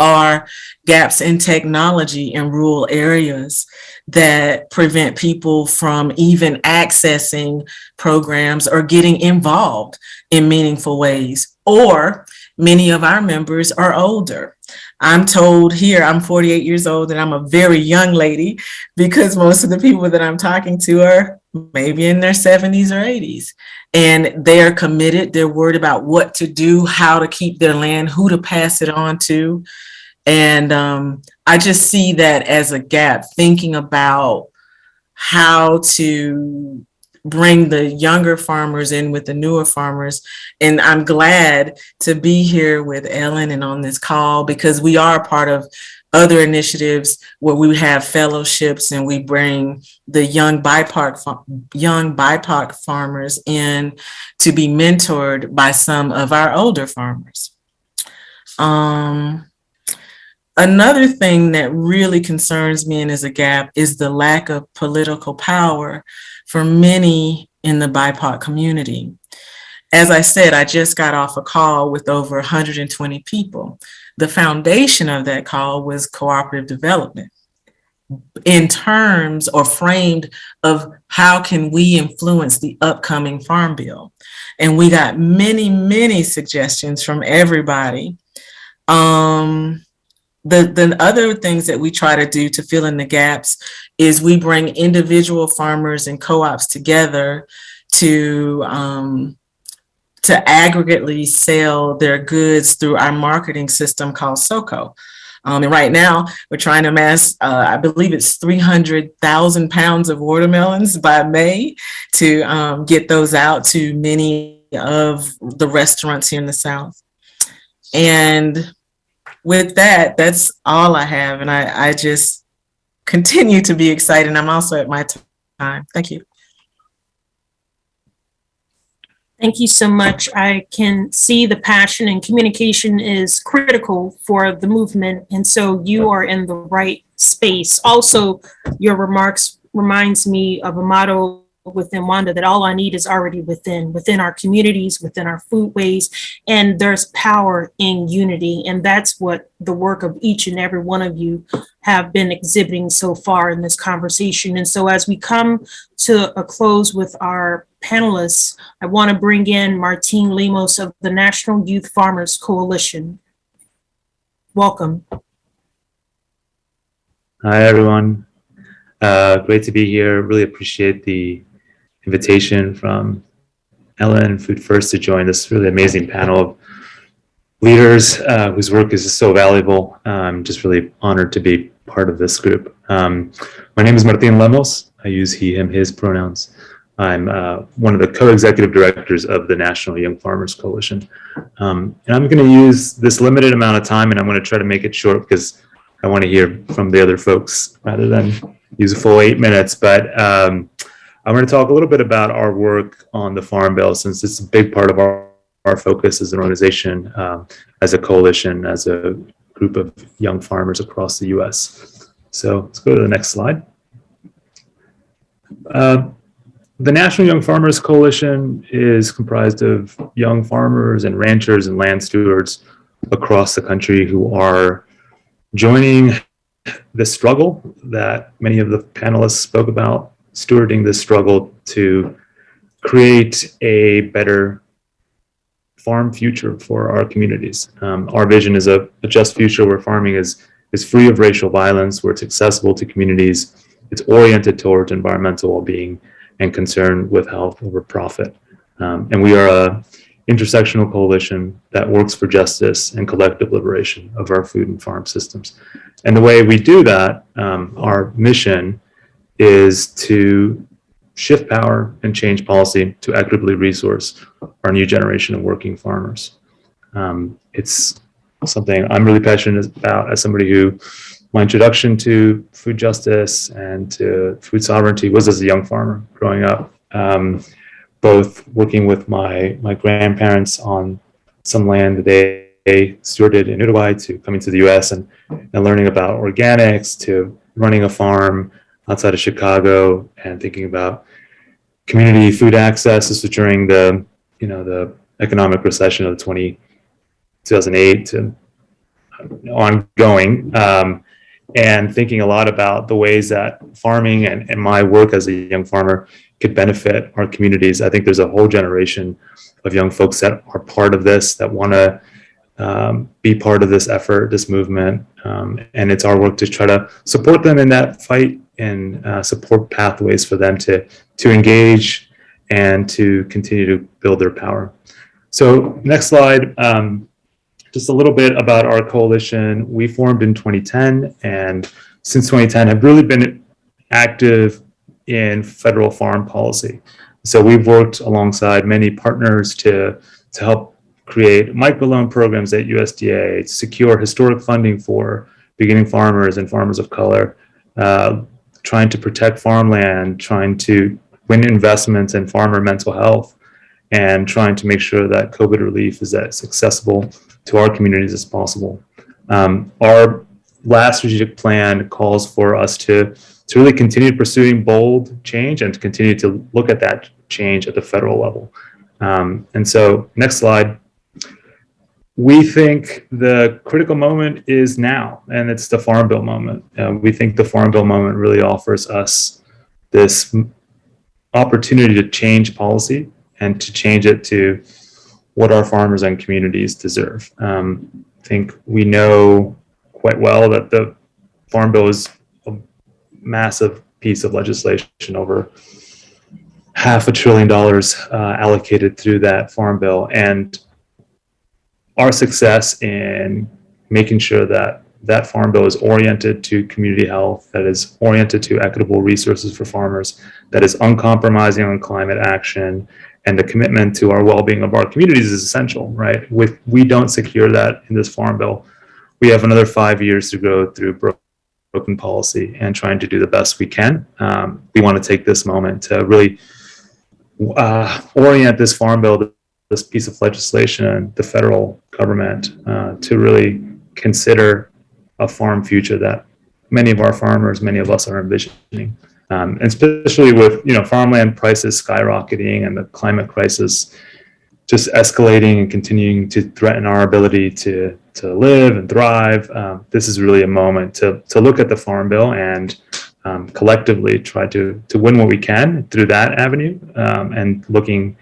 are gaps in technology in rural areas that prevent people from even accessing programs or getting involved in meaningful ways. Or many of our members are older. I'm told here, I'm 48 years old and I'm a very young lady, because most of the people that I'm talking to are maybe in their 70s or 80s. And they are committed. They're worried about what to do, how to keep their land, who to pass it on to. And I just see that as a gap, thinking about how to bring the younger farmers in with the newer farmers. And I'm glad to be here with Ellen and on this call, because we are part of other initiatives where we have fellowships and we bring the young BIPOC farmers in to be mentored by some of our older farmers. Another thing that really concerns me and is a gap is the lack of political power for many in the BIPOC community. As I said, I just got off a call with over 120 people. The foundation of that call was cooperative development in terms or framed of how can we influence the upcoming farm bill. And we got many, many suggestions from everybody. The other things that we try to do to fill in the gaps is we bring individual farmers and co-ops together to aggregately sell their goods through our marketing system called SOCO. And right now we're trying to amass, I believe it's 300,000 pounds of watermelons by May to get those out to many of the restaurants here in the South. And with that, that's all I have. And I just continue to be excited. And I'm also at my time. Thank you. Thank you so much. I can see the passion, and communication is critical for the movement. And so you are in the right space. Also, your remarks reminds me of a motto within Wanda, that all I need is already within our communities, within our foodways, and there's power in unity. And that's what the work of each and every one of you have been exhibiting so far in this conversation. And so as we come to a close with our panelists, I want to bring in Martine Lemos of the National Youth Farmers Coalition. Welcome. Hi, everyone. Great to be here. Really appreciate the invitation from Ellen and Food First to join this really amazing panel of leaders whose work is so valuable. I'm just really honored to be part of this group. My name is Martin Lemos. I use he, him, his pronouns. I'm one of the co-executive directors of the National Young Farmers Coalition. And I'm going to use this limited amount of time, and I'm going to try to make it short because I want to hear from the other folks rather than use a full 8 minutes. But I'm going to talk a little bit about our work on the Farm Bill, since it's a big part of our focus as an organization, as a coalition, as a group of young farmers across the U.S. So let's go to the next slide. The National Young Farmers Coalition is comprised of young farmers and ranchers and land stewards across the country who are joining the struggle that many of the panelists spoke about, stewarding this struggle to create a better farm future for our communities. Our vision is a just future where farming is free of racial violence, where it's accessible to communities, it's oriented towards environmental well-being, and concern with health over profit. And we are a intersectional coalition that works for justice and collective liberation of our food and farm systems. And the way we do that, our mission is to shift power and change policy to equitably resource our new generation of working farmers. It's something I'm really passionate about as somebody who my introduction to food justice and to food sovereignty was as a young farmer growing up, both working with my grandparents on some land that they stewarded in Uruguay, to coming to the US and learning about organics, to running a farm outside of Chicago and thinking about community food access. This was during the economic recession of 2008 to ongoing. And thinking a lot about the ways that farming and my work as a young farmer could benefit our communities. I think there's a whole generation of young folks that are part of this, that want to be part of this effort, this movement. And it's our work to try to support them in that fight and support pathways for them to engage and to continue to build their power. So next slide. Just a little bit about our coalition. We formed in 2010, and since 2010 have really been active in federal farm policy. So we've worked alongside many partners to help create microloan programs at USDA, to secure historic funding for beginning farmers and farmers of color, trying to protect farmland, trying to win investments in farmer mental health, and trying to make sure that COVID relief is as accessible to our communities as possible. Our last strategic plan calls for us to really continue pursuing bold change and to continue to look at that change at the federal level. And so next slide. We think the critical moment is now, and it's the Farm Bill moment. We think the Farm Bill moment really offers us this opportunity to change policy and to change it to what our farmers and communities deserve. I think we know quite well that the Farm Bill is a massive piece of legislation, over $500 billion allocated through that Farm Bill. And our success in making sure that that Farm Bill is oriented to community health, that is oriented to equitable resources for farmers, that is uncompromising on climate action, and the commitment to our well-being of our communities is essential, right? If we don't secure that in this Farm Bill, we have another 5 years to go through broken policy and trying to do the best we can. We want to take this moment to really orient this Farm Bill, this piece of legislation, the federal government, to really consider a farm future that many of our farmers, many of us are envisioning. And especially with farmland prices skyrocketing and the climate crisis just escalating and continuing to threaten our ability to live and thrive, this is really a moment to look at the Farm Bill and collectively try to win what we can through that avenue, and looking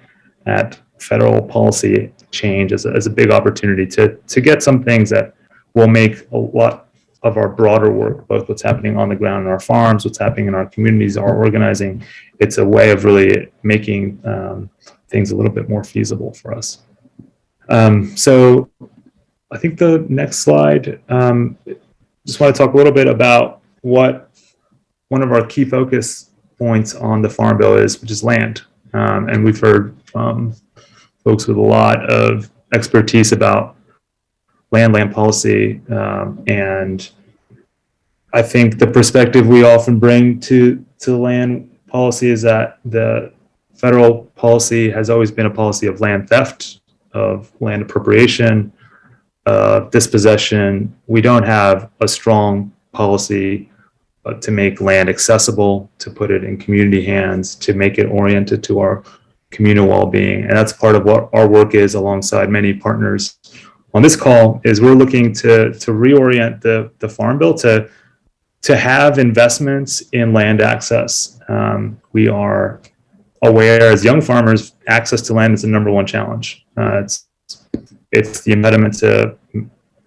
at federal policy change as a big opportunity to get some things that will make a lot of our broader work, both what's happening on the ground in our farms, what's happening in our communities, our organizing. It's a way of really making things a little bit more feasible for us. So I think the next slide just want to talk a little bit about what one of our key focus points on the Farm Bill is, which is land. And we've heard from folks with a lot of expertise about land policy. And I think the perspective we often bring to land policy is that the federal policy has always been a policy of land theft, of land appropriation, dispossession. We don't have a strong policy to make land accessible, to put it in community hands, to make it oriented to our communal well-being. And that's part of what our work is, alongside many partners on this call, is we're looking to reorient the Farm Bill to have investments in land access. We are aware as young farmers, access to land is the number one challenge. It's the impediment to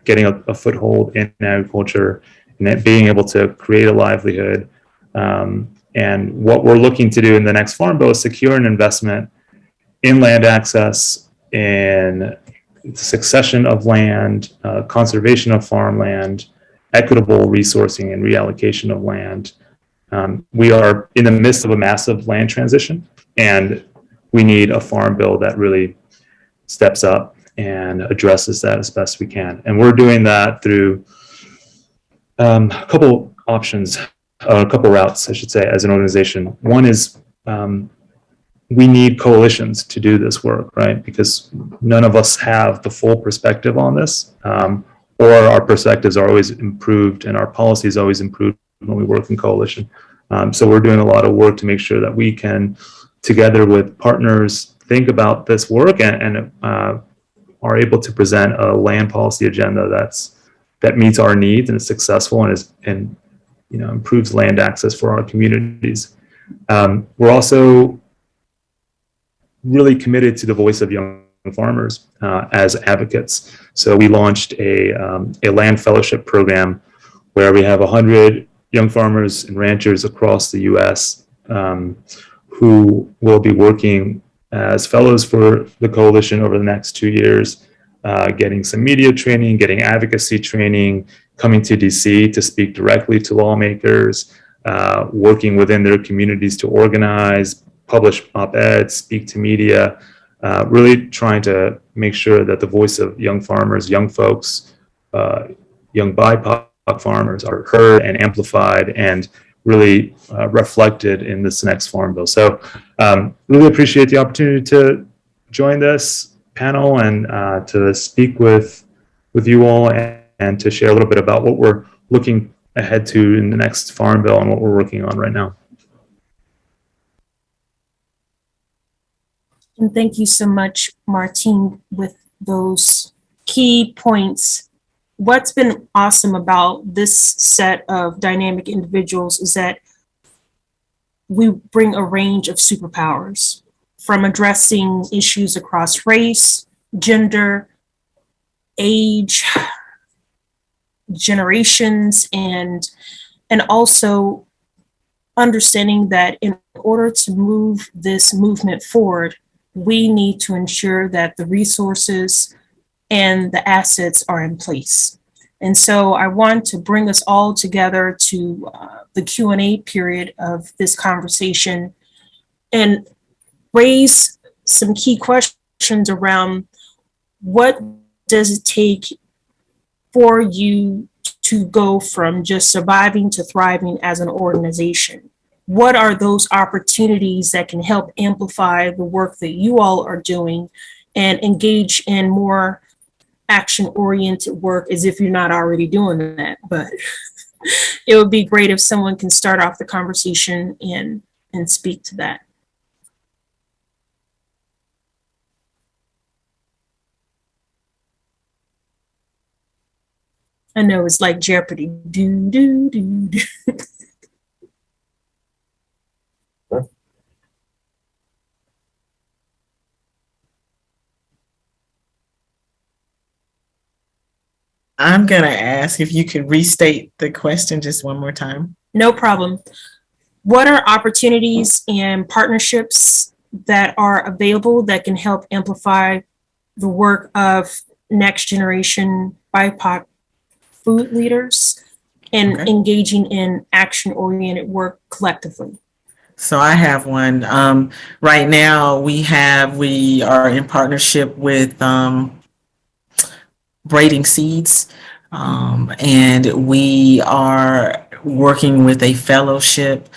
getting a foothold in agriculture and being able to create a livelihood. And what we're looking to do in the next Farm Bill is secure an investment in land access, in succession of land, conservation of farmland, equitable resourcing and reallocation of land. We are in the midst of a massive land transition, and we need a Farm Bill that really steps up and addresses that as best we can. And we're doing that through a couple options, a couple routes, I should say, as an organization. One is we need coalitions to do this work, right? Because none of us have the full perspective on this, or our perspectives are always improved and our policies always improved when we work in coalition. So we're doing a lot of work to make sure that we can, together with partners, think about this work and are able to present a land policy agenda that meets our needs and is successful and improves land access for our communities. We're also really committed to the voice of young farmers as advocates. So we launched a land fellowship program where we have 100 young farmers and ranchers across the U.S. Who will be working as fellows for the coalition over the next 2 years, getting some media training, getting advocacy training, coming to DC to speak directly to lawmakers, working within their communities to organize, publish op-eds, speak to media, really trying to make sure that the voice of young farmers, young folks, young BIPOC farmers are heard and amplified and really reflected in this next Farm Bill. So really appreciate the opportunity to join this panel and to speak with you all and to share a little bit about what we're looking ahead to in the next Farm Bill and what we're working on right now. And thank you so much, Martine, with those key points. What's been awesome about this set of dynamic individuals is that we bring a range of superpowers, from addressing issues across race, gender, age, generations, and also understanding that in order to move this movement forward, we need to ensure that the resources and the assets are in place. And so I want to bring us all together to the Q&A period of this conversation and raise some key questions around what does it take for you to go from just surviving to thriving as an organization? What are those opportunities that can help amplify the work that you all are doing and engage in more action-oriented work, as if you're not already doing that? But it would be great if someone can start off the conversation and speak to that. I know it's like Jeopardy. Do, do, do, do. I'm going to ask if you could restate the question just one more time. No problem. What are opportunities and partnerships that are available that can help amplify the work of next generation BIPOC food leaders? and Okay. engaging in action-oriented work collectively? So I have one. Right now we are in partnership with Braiding Seeds, and we are working with a fellowship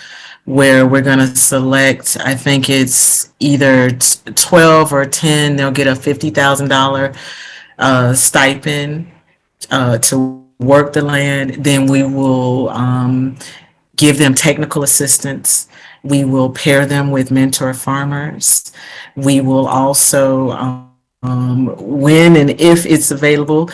where we're going to select, I think it's either 12 or 10, they'll get a $50,000 stipend to work the land. Then we will give them technical assistance. We will pair them with mentor farmers. We will also, when and if it's available,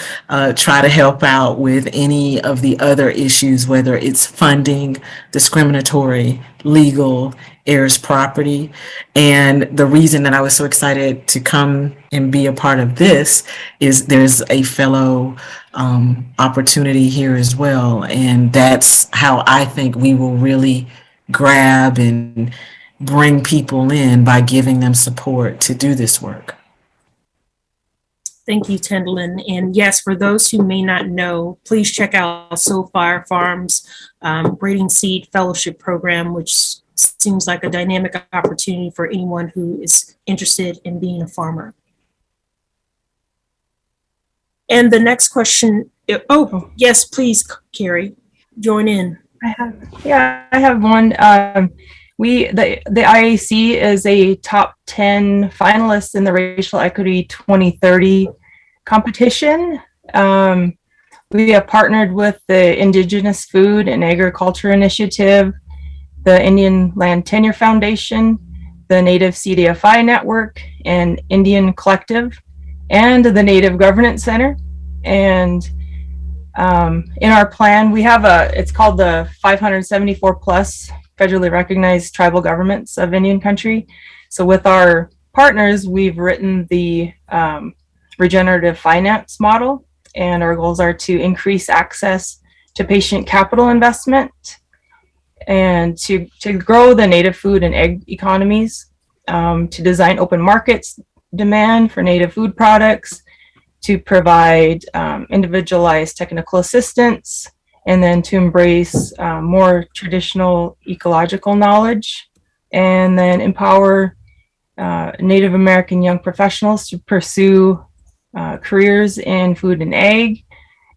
try to help out with any of the other issues, whether it's funding, discriminatory, legal, heirs property. And the reason that I was so excited to come and be a part of this is there's a fellow opportunity here as well. And that's how I think we will really grab and bring people in, by giving them support to do this work. Thank you, Tendlin. And yes, for those who may not know, please check out So Fire Farms Braiding Seed Fellowship Program, which seems like a dynamic opportunity for anyone who is interested in being a farmer. And the next question, oh, yes, please, Carrie, join in. I have one. The IAC is a top 10 finalist in the Racial Equity 2030 competition. We have partnered with the Indigenous Food and Agriculture Initiative, the Indian Land Tenure Foundation, the Native CDFI Network, and Indian Collective, and the Native Governance Center. And in our plan, we have it's called the 574 plus federally recognized tribal governments of Indian country. So with our partners, we've written the regenerative finance model, and our goals are to increase access to patient capital investment and to grow the native food and egg economies, to design open markets demand for native food products, to provide individualized technical assistance, and then to embrace more traditional ecological knowledge, and then empower Native American young professionals to pursue careers in food and ag,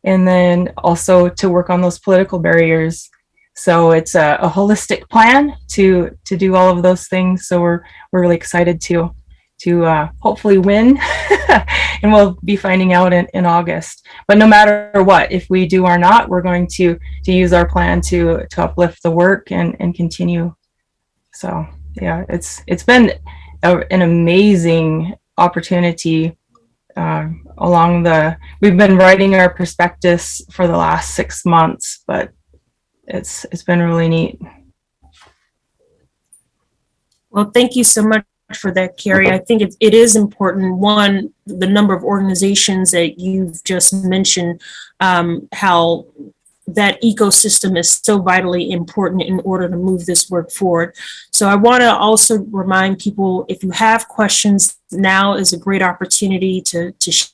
and then also to work on those political barriers. So it's a holistic plan to do all of those things. So we're really excited to hopefully win. And we'll be finding out in August. But no matter what, if we do or not, we're going to use our plan to uplift the work and continue. So yeah, it's been an amazing opportunity. We've been writing our prospectus for the last 6 months, but it's been really neat. Well, thank you so much for that, Carrie. I think it is important, one, the number of organizations that you've just mentioned, how that ecosystem is so vitally important in order to move this work forward. So I want to also remind people, if you have questions, now is a great opportunity to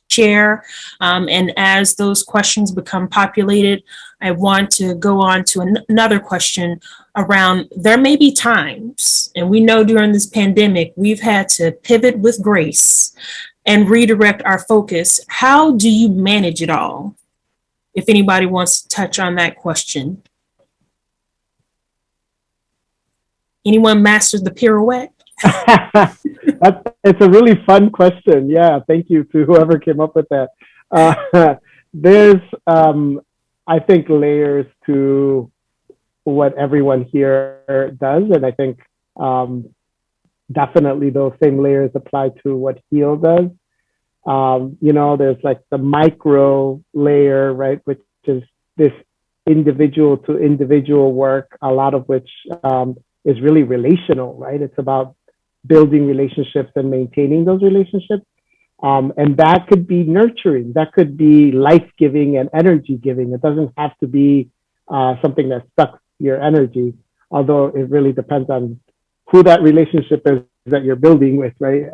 share. And as those questions become populated, I want to go on to another question around, there may be times, and we know during this pandemic, we've had to pivot with grace and redirect our focus. How do you manage it all? If anybody wants to touch on that question. Anyone mastered the pirouette? It's a really fun question. Yeah, thank you to whoever came up with that. There's, I think, layers to what everyone here does. And I think definitely those same layers apply to what Heal does. There's like the micro layer, right, which is this individual to individual work, a lot of which is really relational, right? It's about building relationships and maintaining those relationships. And that could be nurturing, that could be life-giving and energy-giving. It doesn't have to be something that sucks your energy, although it really depends on who that relationship is that you're building with, right?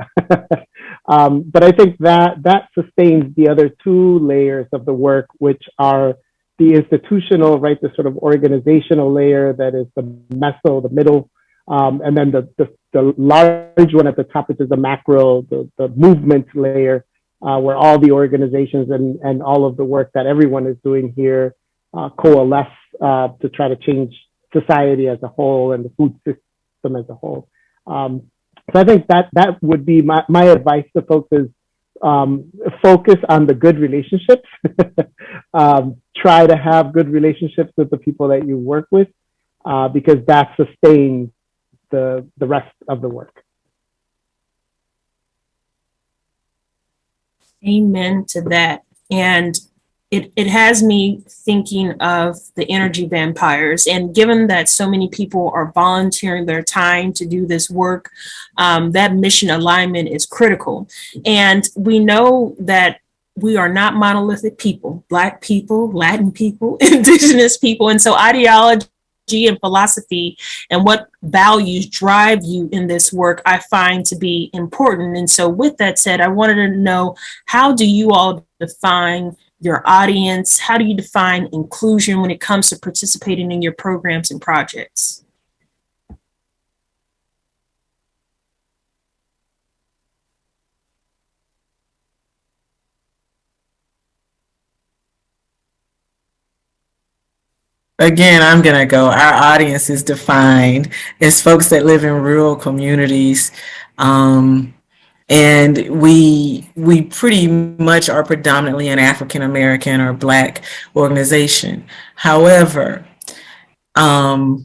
But I think that sustains the other two layers of the work, which are the institutional, right, the sort of organizational layer that is the meso, the middle, and then the large one at the top, which is the macro, the movement layer, where all the organizations and all of the work that everyone is doing here coalesce to try to change society as a whole and the food system as a whole. So I think that would be my advice to folks is focus on the good relationships. Try to have good relationships with the people that you work with, because that sustains the rest of the work. Amen to that. And it has me thinking of the energy vampires. And given that so many people are volunteering their time to do this work, that mission alignment is critical. And we know that we are not monolithic people, Black people, Latin people, Indigenous people. And so ideology and philosophy and what values drive you in this work, I find to be important. And so with that said, I wanted to know, how do you all define your audience? How do you define inclusion when it comes to participating in your programs and projects? Again, I'm going to go. Our audience is defined as folks that live in rural communities. And we pretty much are predominantly an African American or Black organization. However, that's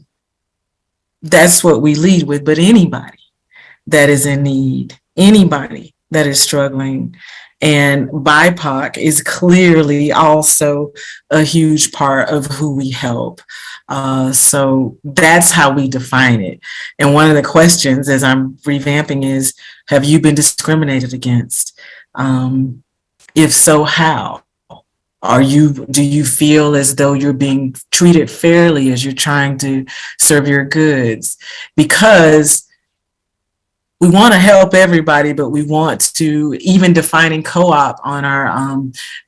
what we lead with. But anybody that is in need, anybody that is struggling, and BIPOC is clearly also a huge part of who we help. So that's how we define it. And one of the questions as I'm revamping is, have you been discriminated against? If so, how? Do you feel as though you're being treated fairly as you're trying to serve your goods? Because we want to help everybody, but we want to, even defining co-op on our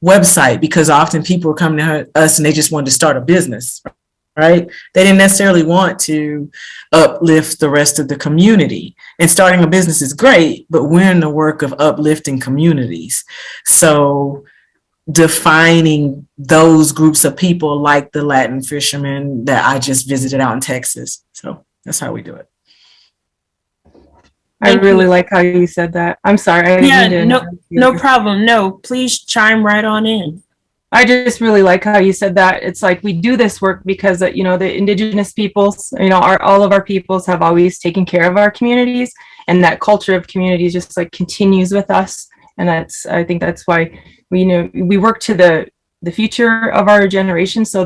website, because often people are coming to us and they just want to start a business, right? They didn't necessarily want to uplift the rest of the community. And starting a business is great, but we're in the work of uplifting communities. So defining those groups of people, like the Latin fishermen that I just visited out in Texas. So that's how we do it. I really like how you said that. I'm sorry. No problem. No, please chime right on in. I just really like how you said that. It's like we do this work because, the Indigenous peoples, all of our peoples have always taken care of our communities, and that culture of communities just like continues with us. And I think that's why we work to the future of our generation, so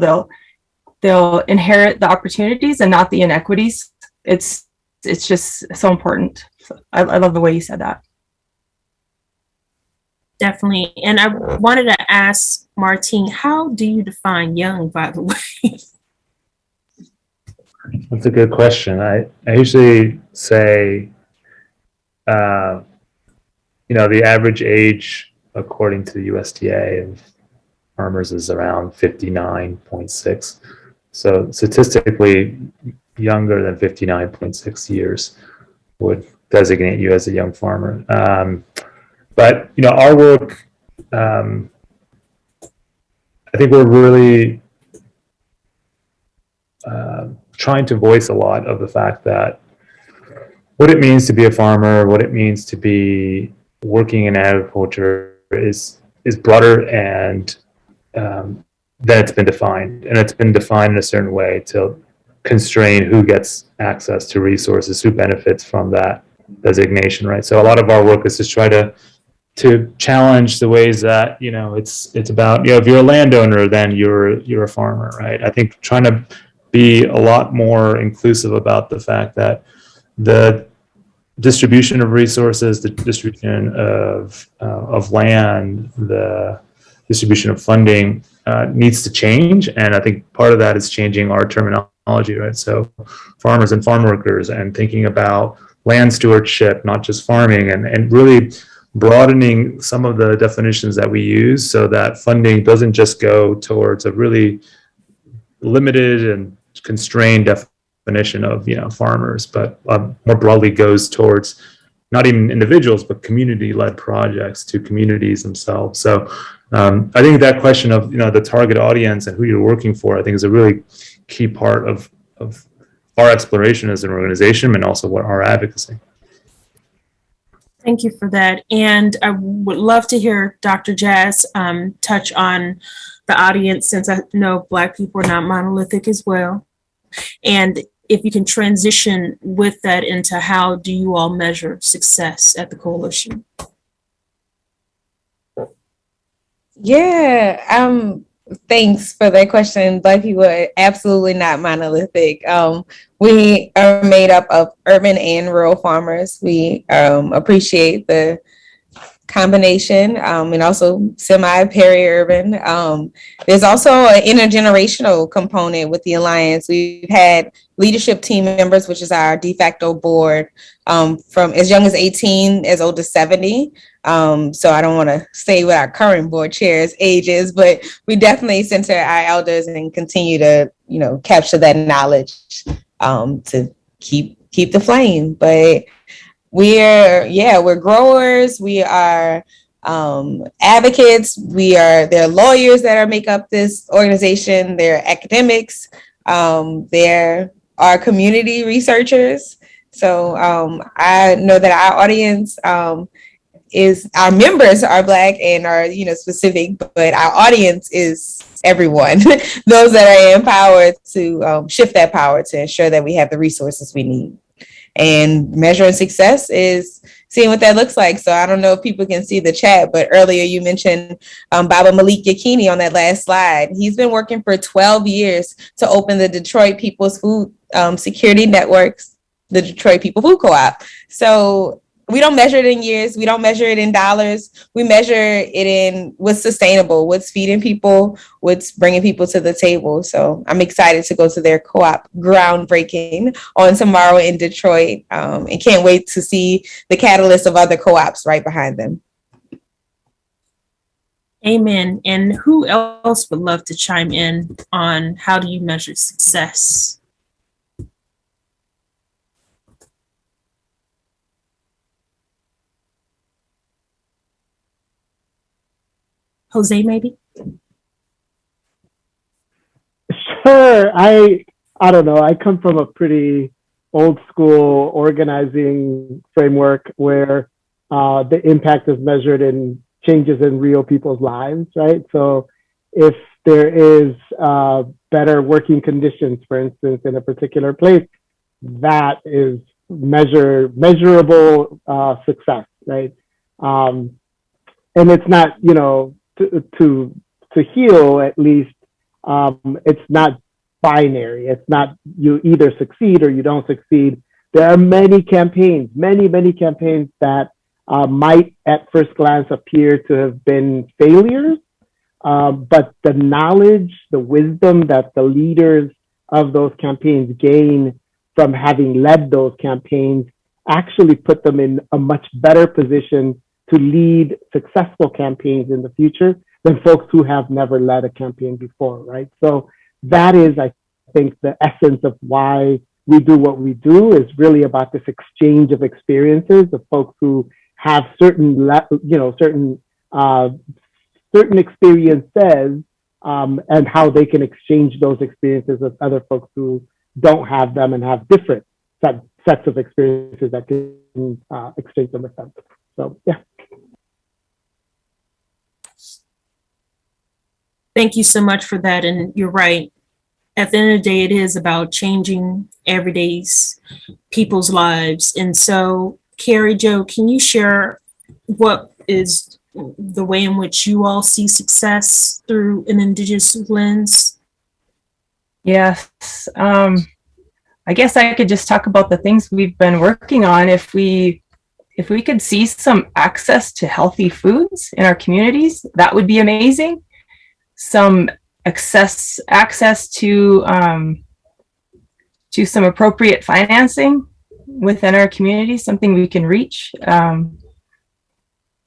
they'll inherit the opportunities and not the inequities. It's just so important. So I love the way you said that. Definitely. And I wanted to ask Martine, how do you define young, by the way? That's a good question. I usually say, the average age, according to the USDA, of farmers is around 59.6. So statistically, younger than 59.6 years would designate you as a young farmer. But our work, I think we're really trying to voice a lot of the fact that what it means to be a farmer, what it means to be working in agriculture is broader, and that it's been defined, and it's been defined in a certain way to constrain who gets access to resources, who benefits from that designation, right? So a lot of our work is to try to challenge the ways that it's about, if you're a landowner, then you're a farmer, right? I think trying to be a lot more inclusive about the fact that the distribution of resources, the distribution of land, the distribution of funding needs to change, and I think part of that is changing our terminology, right? So farmers and farm workers, and thinking about land stewardship, not just farming, and really broadening some of the definitions that we use so that funding doesn't just go towards a really limited and constrained definition of, farmers, but more broadly goes towards not even individuals, but community-led projects to communities themselves. So I think that question of, the target audience and who you're working for, I think is a really key part of our exploration as an organization and also what our advocacy. Thank you for that. And I would love to hear Dr. Jazz touch on the audience, since I know Black people are not monolithic as well. And if you can transition with that into how do you all measure success at the coalition? Yeah, thanks for that question. Black people are absolutely not monolithic. We are made up of urban and rural farmers. We appreciate the combination and also semi-peri-urban. There's also an intergenerational component with the Alliance. We've had leadership team members, which is our de facto board, from as young as 18, as old as 70. So I don't want to say what our current board chair's age is, but we definitely center our elders and continue to, capture that knowledge to keep the flame. But we're growers. We are advocates. There are lawyers that make up this organization. There are academics. There are community researchers. So I know that our audience is, our members are Black and are, specific, but our audience is everyone, those that are empowered to shift that power to ensure that we have the resources we need. And measuring success is seeing what that looks like. So I don't know if people can see the chat, but earlier you mentioned Baba Malik Yakini on that last slide. He's been working for 12 years to open the Detroit People's Food Security Networks, the Detroit People Food Co-op. So we don't measure it in years. We don't measure it in dollars. We measure it in what's sustainable, what's feeding people, what's bringing people to the table. So I'm excited to go to their co-op groundbreaking on tomorrow in Detroit, and can't wait to see the catalyst of other co-ops right behind them. Amen. And who else would love to chime in on how do you measure success? Jose, maybe? Sure. I don't know. I come from a pretty old school organizing framework where the impact is measured in changes in real people's lives, right? So if there is better working conditions, for instance, in a particular place, that is measurable success, right? And it's not, to heal, at least, it's not binary. It's not you either succeed or you don't succeed. There are many campaigns that might at first glance appear to have been failures, but the knowledge, the wisdom that the leaders of those campaigns gain from having led those campaigns actually put them in a much better position to lead successful campaigns in the future than folks who have never led a campaign before, right? So that is, I think, the essence of why we do what we do, is really about this exchange of experiences of folks who have certain experiences, and how they can exchange those experiences with other folks who don't have them and have different sets of experiences that can exchange them with them. So, yeah. Thank you so much for that. And you're right. At the end of the day, it is about changing everyday people's lives. And so, Carrie Jo, can you share what is the way in which you all see success through an Indigenous lens? Yes. I guess I could just talk about the things we've been working on. If we could see some access to healthy foods in our communities, that would be amazing. Some access to some appropriate financing within our community, something we can reach.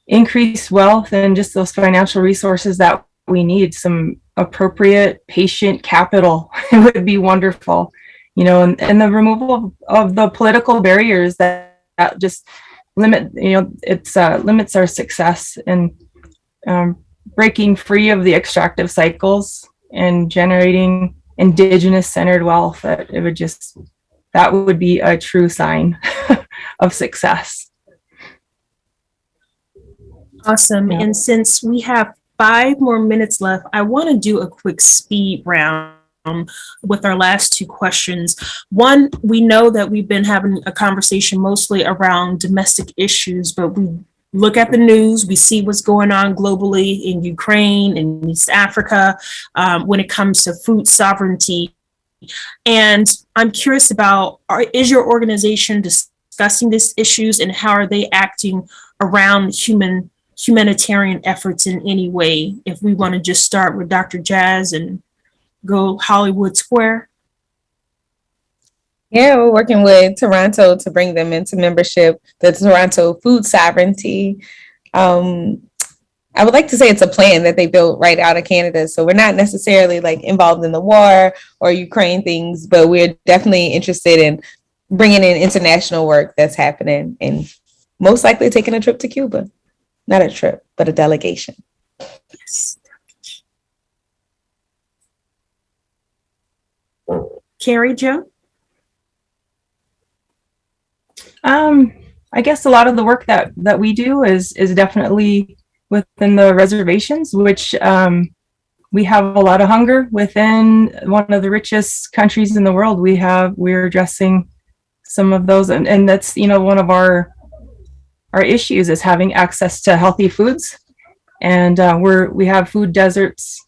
increased wealth and just those financial resources that we need, some appropriate patient capital, it would be wonderful, and the removal of the political barriers that just limit, limits our success, and breaking free of the extractive cycles and generating indigenous centered wealth, that would be a true sign of success. Awesome. Yeah. And since we have 5 more minutes left, I want to do a quick speed round with our last 2 questions. One, we know that we've been having a conversation mostly around domestic issues, but we look at the news, we see what's going on globally in Ukraine, in East Africa, when it comes to food sovereignty. And I'm curious about, is your organization discussing these issues, and how are they acting around humanitarian efforts in any way? If we want to just start with Dr. Jazz and go Hollywood Square. Yeah, we're working with Toronto to bring them into membership, the Toronto Food Sovereignty. I would like to say it's a plan that they built right out of Canada. So we're not necessarily like involved in the war or Ukraine things, but we're definitely interested in bringing in international work that's happening, and most likely taking a trip to Cuba. Not a trip, but a delegation. Yes. Carrie Jo? I guess a lot of the work that we do is definitely within the reservations, which we have a lot of hunger within one of the richest countries in the world. We're addressing some of those, and that's, one of our issues is having access to healthy foods, and we have food deserts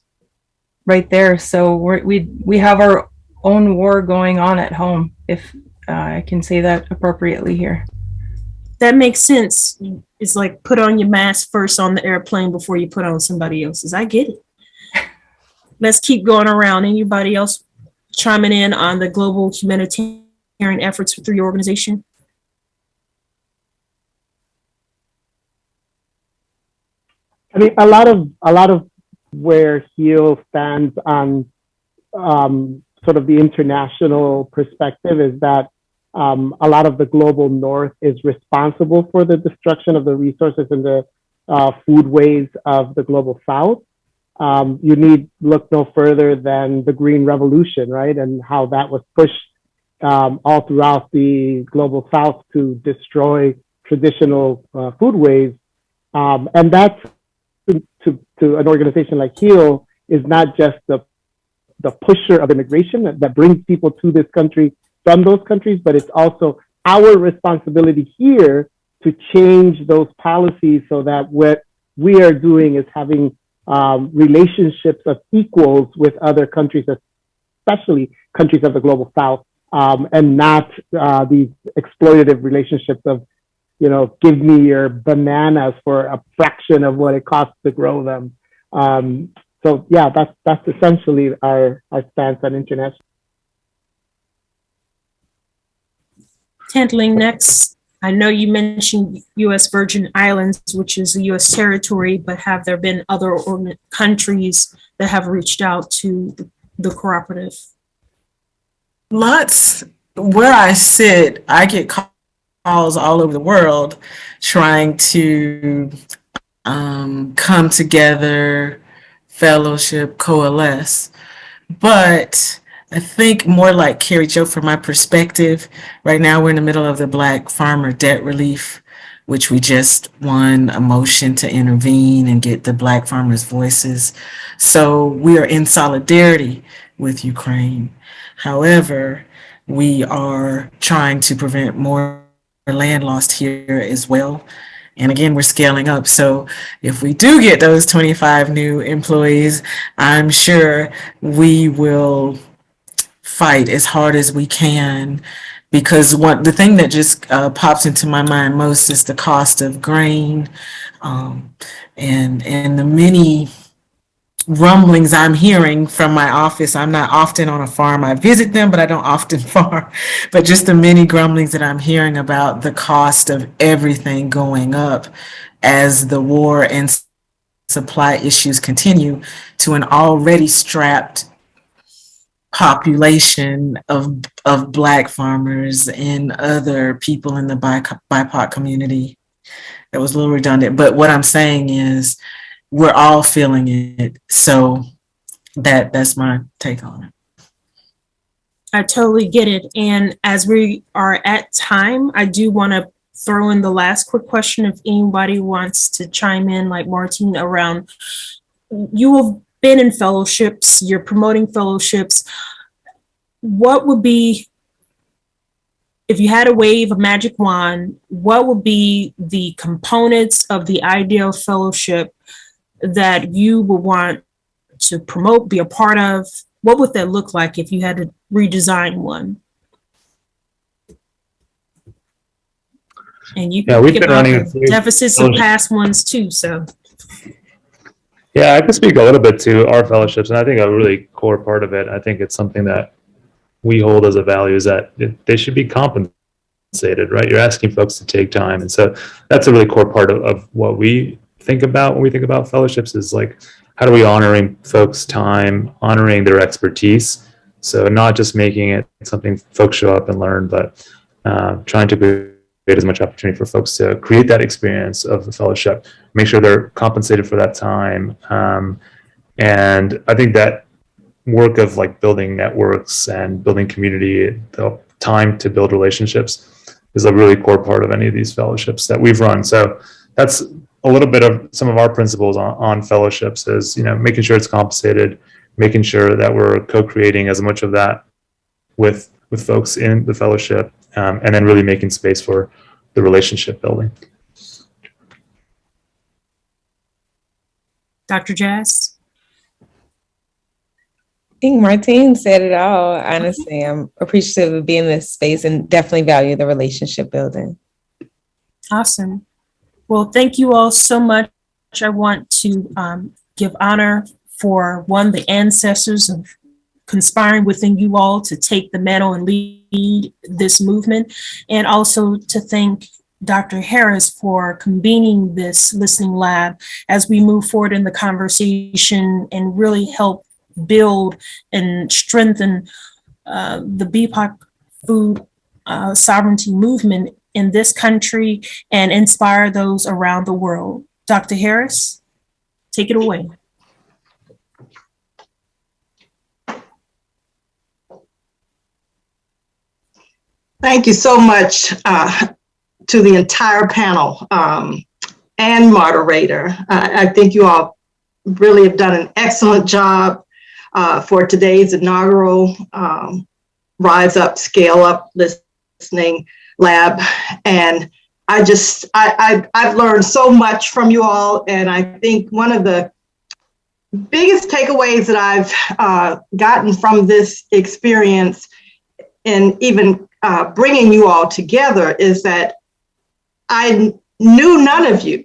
right there. So we have our own war going on at home, if I can say that appropriately here. That makes sense. It's like put on your mask first on the airplane before you put on somebody else's. I get it. Let's keep going around. Anybody else chiming in on the global humanitarian efforts through your organization? I mean, a lot of where HEAL stands on sort of the international perspective is that a lot of the global north is responsible for the destruction of the resources and the foodways of the global south. You need look no further than the Green Revolution, right? And how that was pushed all throughout the global south to destroy traditional foodways. And that's to an organization like HEAL is not just the pusher of immigration that brings people to this country from those countries, but it's also our responsibility here to change those policies so that what we are doing is having relationships of equals with other countries, especially countries of the global south, and not these exploitative relationships of, give me your bananas for a fraction of what it costs to grow them. So yeah, that's essentially our stance on international. Tantling next. I know you mentioned U.S. Virgin Islands, which is a U.S. territory, but have there been other countries that have reached out to the cooperative? Lots. Where I sit, I get calls all over the world trying to come together, fellowship, coalesce. But I think more like Carrie Jo, from my perspective, right now we're in the middle of the Black Farmer Debt Relief, which we just won a motion to intervene and get the Black farmers' voices. So we are in solidarity with Ukraine. However, we are trying to prevent more land lost here as well. And again, we're scaling up. So if we do get those 25 new employees, I'm sure we will fight as hard as we can, because the thing that just pops into my mind most is the cost of grain, and the many rumblings I'm hearing from my office. I'm not often on a farm. I visit them, but I don't often farm. But just the many grumblings that I'm hearing about the cost of everything going up as the war and supply issues continue to an already strapped population of Black farmers and other people in the BIPOC community. That was a little redundant, but what I'm saying is we're all feeling it. So that's my take on it. I totally get it. And as we are at time, I do want to throw in the last quick question if anybody wants to chime in, like Martine, around you have been in fellowships, you're promoting fellowships. What would be, if you had a wave a magic wand, what would be the components of the ideal fellowship that you would want to promote, be a part of? What would that look like if you had to redesign one? And you can we've think been about running the deficits of past ones too. So yeah, I can speak a little bit to our fellowships, and I think a really core part of it, I think it's something that we hold as a value, is that they should be compensated, right? You're asking folks to take time. And so that's a really core part of what we think about when we think about fellowships, is like, how do we honoring folks' time, honoring their expertise? So not just making it something folks show up and learn, but trying to create as much opportunity for folks to create that experience of the fellowship, make sure they're compensated for that time. And I think that work of like building networks and building community, the time to build relationships, is a really core part of any of these fellowships that we've run. So that's a little bit of some of our principles on fellowships, is, you know, making sure it's compensated, making sure that we're co-creating as much of that with folks in the fellowship, and then really making space for the relationship building. Dr. Jazz? I think Martine said it all. Honestly, I'm appreciative of being in this space and definitely value the relationship building. Awesome. Well, thank you all so much. I want to give honor for the ancestors of conspiring within you all to take the mantle and lead this movement, and also to thank Dr. Harris for convening this listening lab as we move forward in the conversation and really help build and strengthen the BIPOC food sovereignty movement in this country and inspire those around the world. Dr. Harris, take it away. Thank you so much to the entire panel and moderator. I think you all really have done an excellent job for today's inaugural Rise Up, Scale Up Listening Lab. And I've learned so much from you all. And I think one of the biggest takeaways that I've gotten from this experience, and even bringing you all together, is that I knew none of you.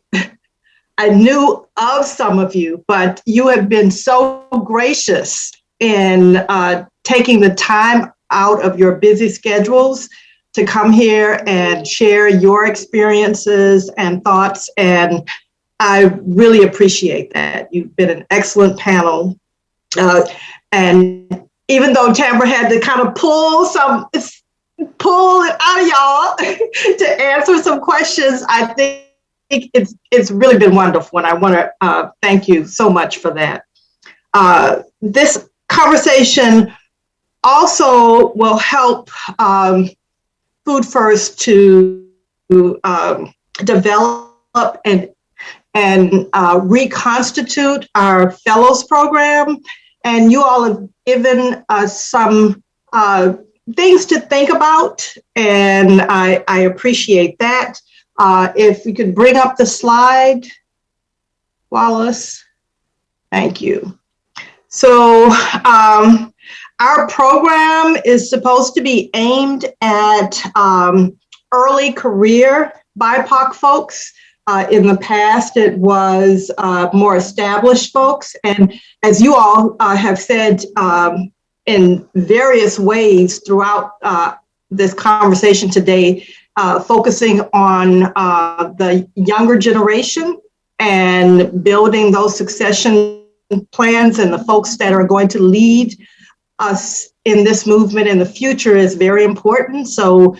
I knew of some of you, but you have been so gracious in taking the time out of your busy schedules to come here and share your experiences and thoughts. And I really appreciate that. You've been an excellent panel. And even though Tamara had to kind of pull it out of y'all to answer some questions, I think it's really been wonderful, and I want to thank you so much for that. This conversation also will help Food First to develop and reconstitute our fellows program, and you all have given us some things to think about, and I appreciate that. If we could bring up the slide, Wallace. Thank you. So our program is supposed to be aimed at early career BIPOC folks. In the past, it was more established folks. And as you all have said in various ways throughout this conversation today, focusing on the younger generation and building those succession plans, and the folks that are going to lead us in this movement in the future is very important. So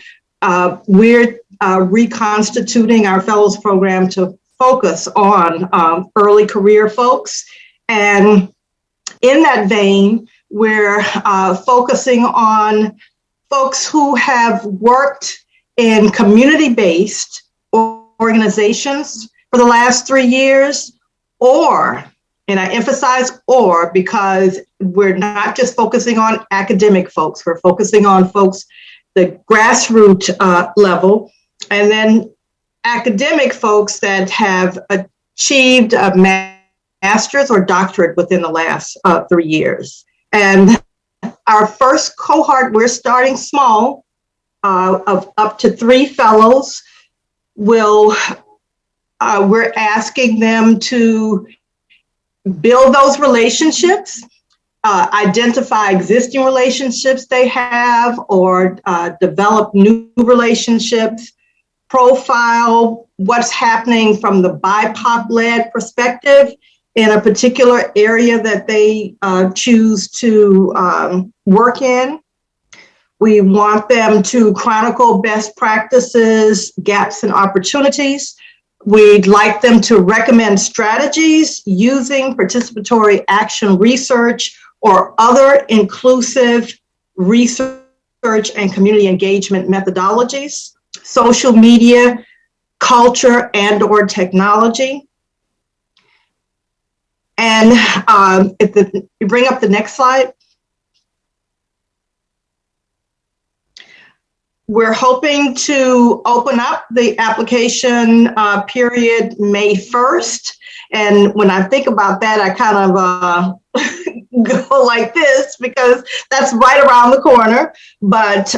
we're reconstituting our fellows program to focus on early career folks. And in that vein, we're focusing on folks who have worked in community-based organizations for the last 3 years, or, and I emphasize or, because we're not just focusing on academic folks, we're focusing on folks, the grassroots level, and then academic folks that have achieved a master's or doctorate within the last 3 years. And our first cohort, we're starting small, of up to 3 fellows. We're asking them to build those relationships, identify existing relationships they have, or develop new relationships, profile what's happening from the BIPOC-led perspective in a particular area that they choose to work in. We want them to chronicle best practices, gaps, and opportunities. We'd like them to recommend strategies using participatory action research or other inclusive research and community engagement methodologies, social media, culture, and/or technology. And you bring up the next slide. We're hoping to open up the application period May 1st. And when I think about that, I kind of go like this, because that's right around the corner. But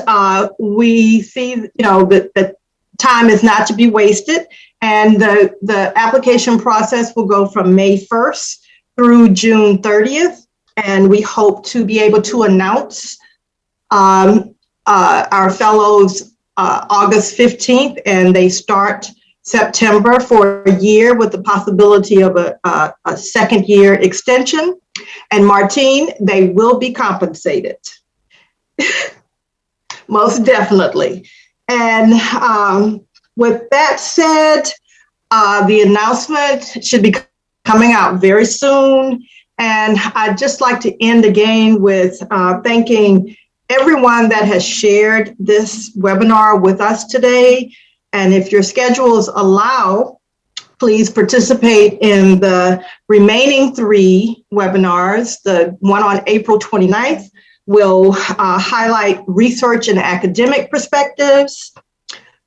we see, that time is not to be wasted. And the application process will go from May 1st through June 30th. And we hope to be able to announce our fellows August 15th, and they start September for a year with the possibility of a second year extension. And Martine, they will be compensated. Most definitely. And with that said, the announcement should be coming out very soon. And I'd just like to end again with thanking everyone that has shared this webinar with us today. And if your schedules allow, please participate in the remaining 3 webinars. The one on April 29th will highlight research and academic perspectives.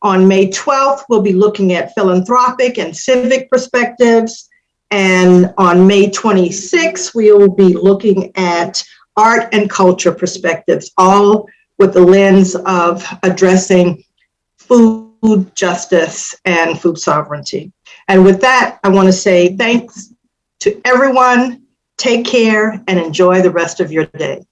On May 12th, we'll be looking at philanthropic and civic perspectives. And on May 26th, we will be looking at art and culture perspectives, all with the lens of addressing food justice and food sovereignty. And with that, I want to say thanks to everyone. Take care and enjoy the rest of your day.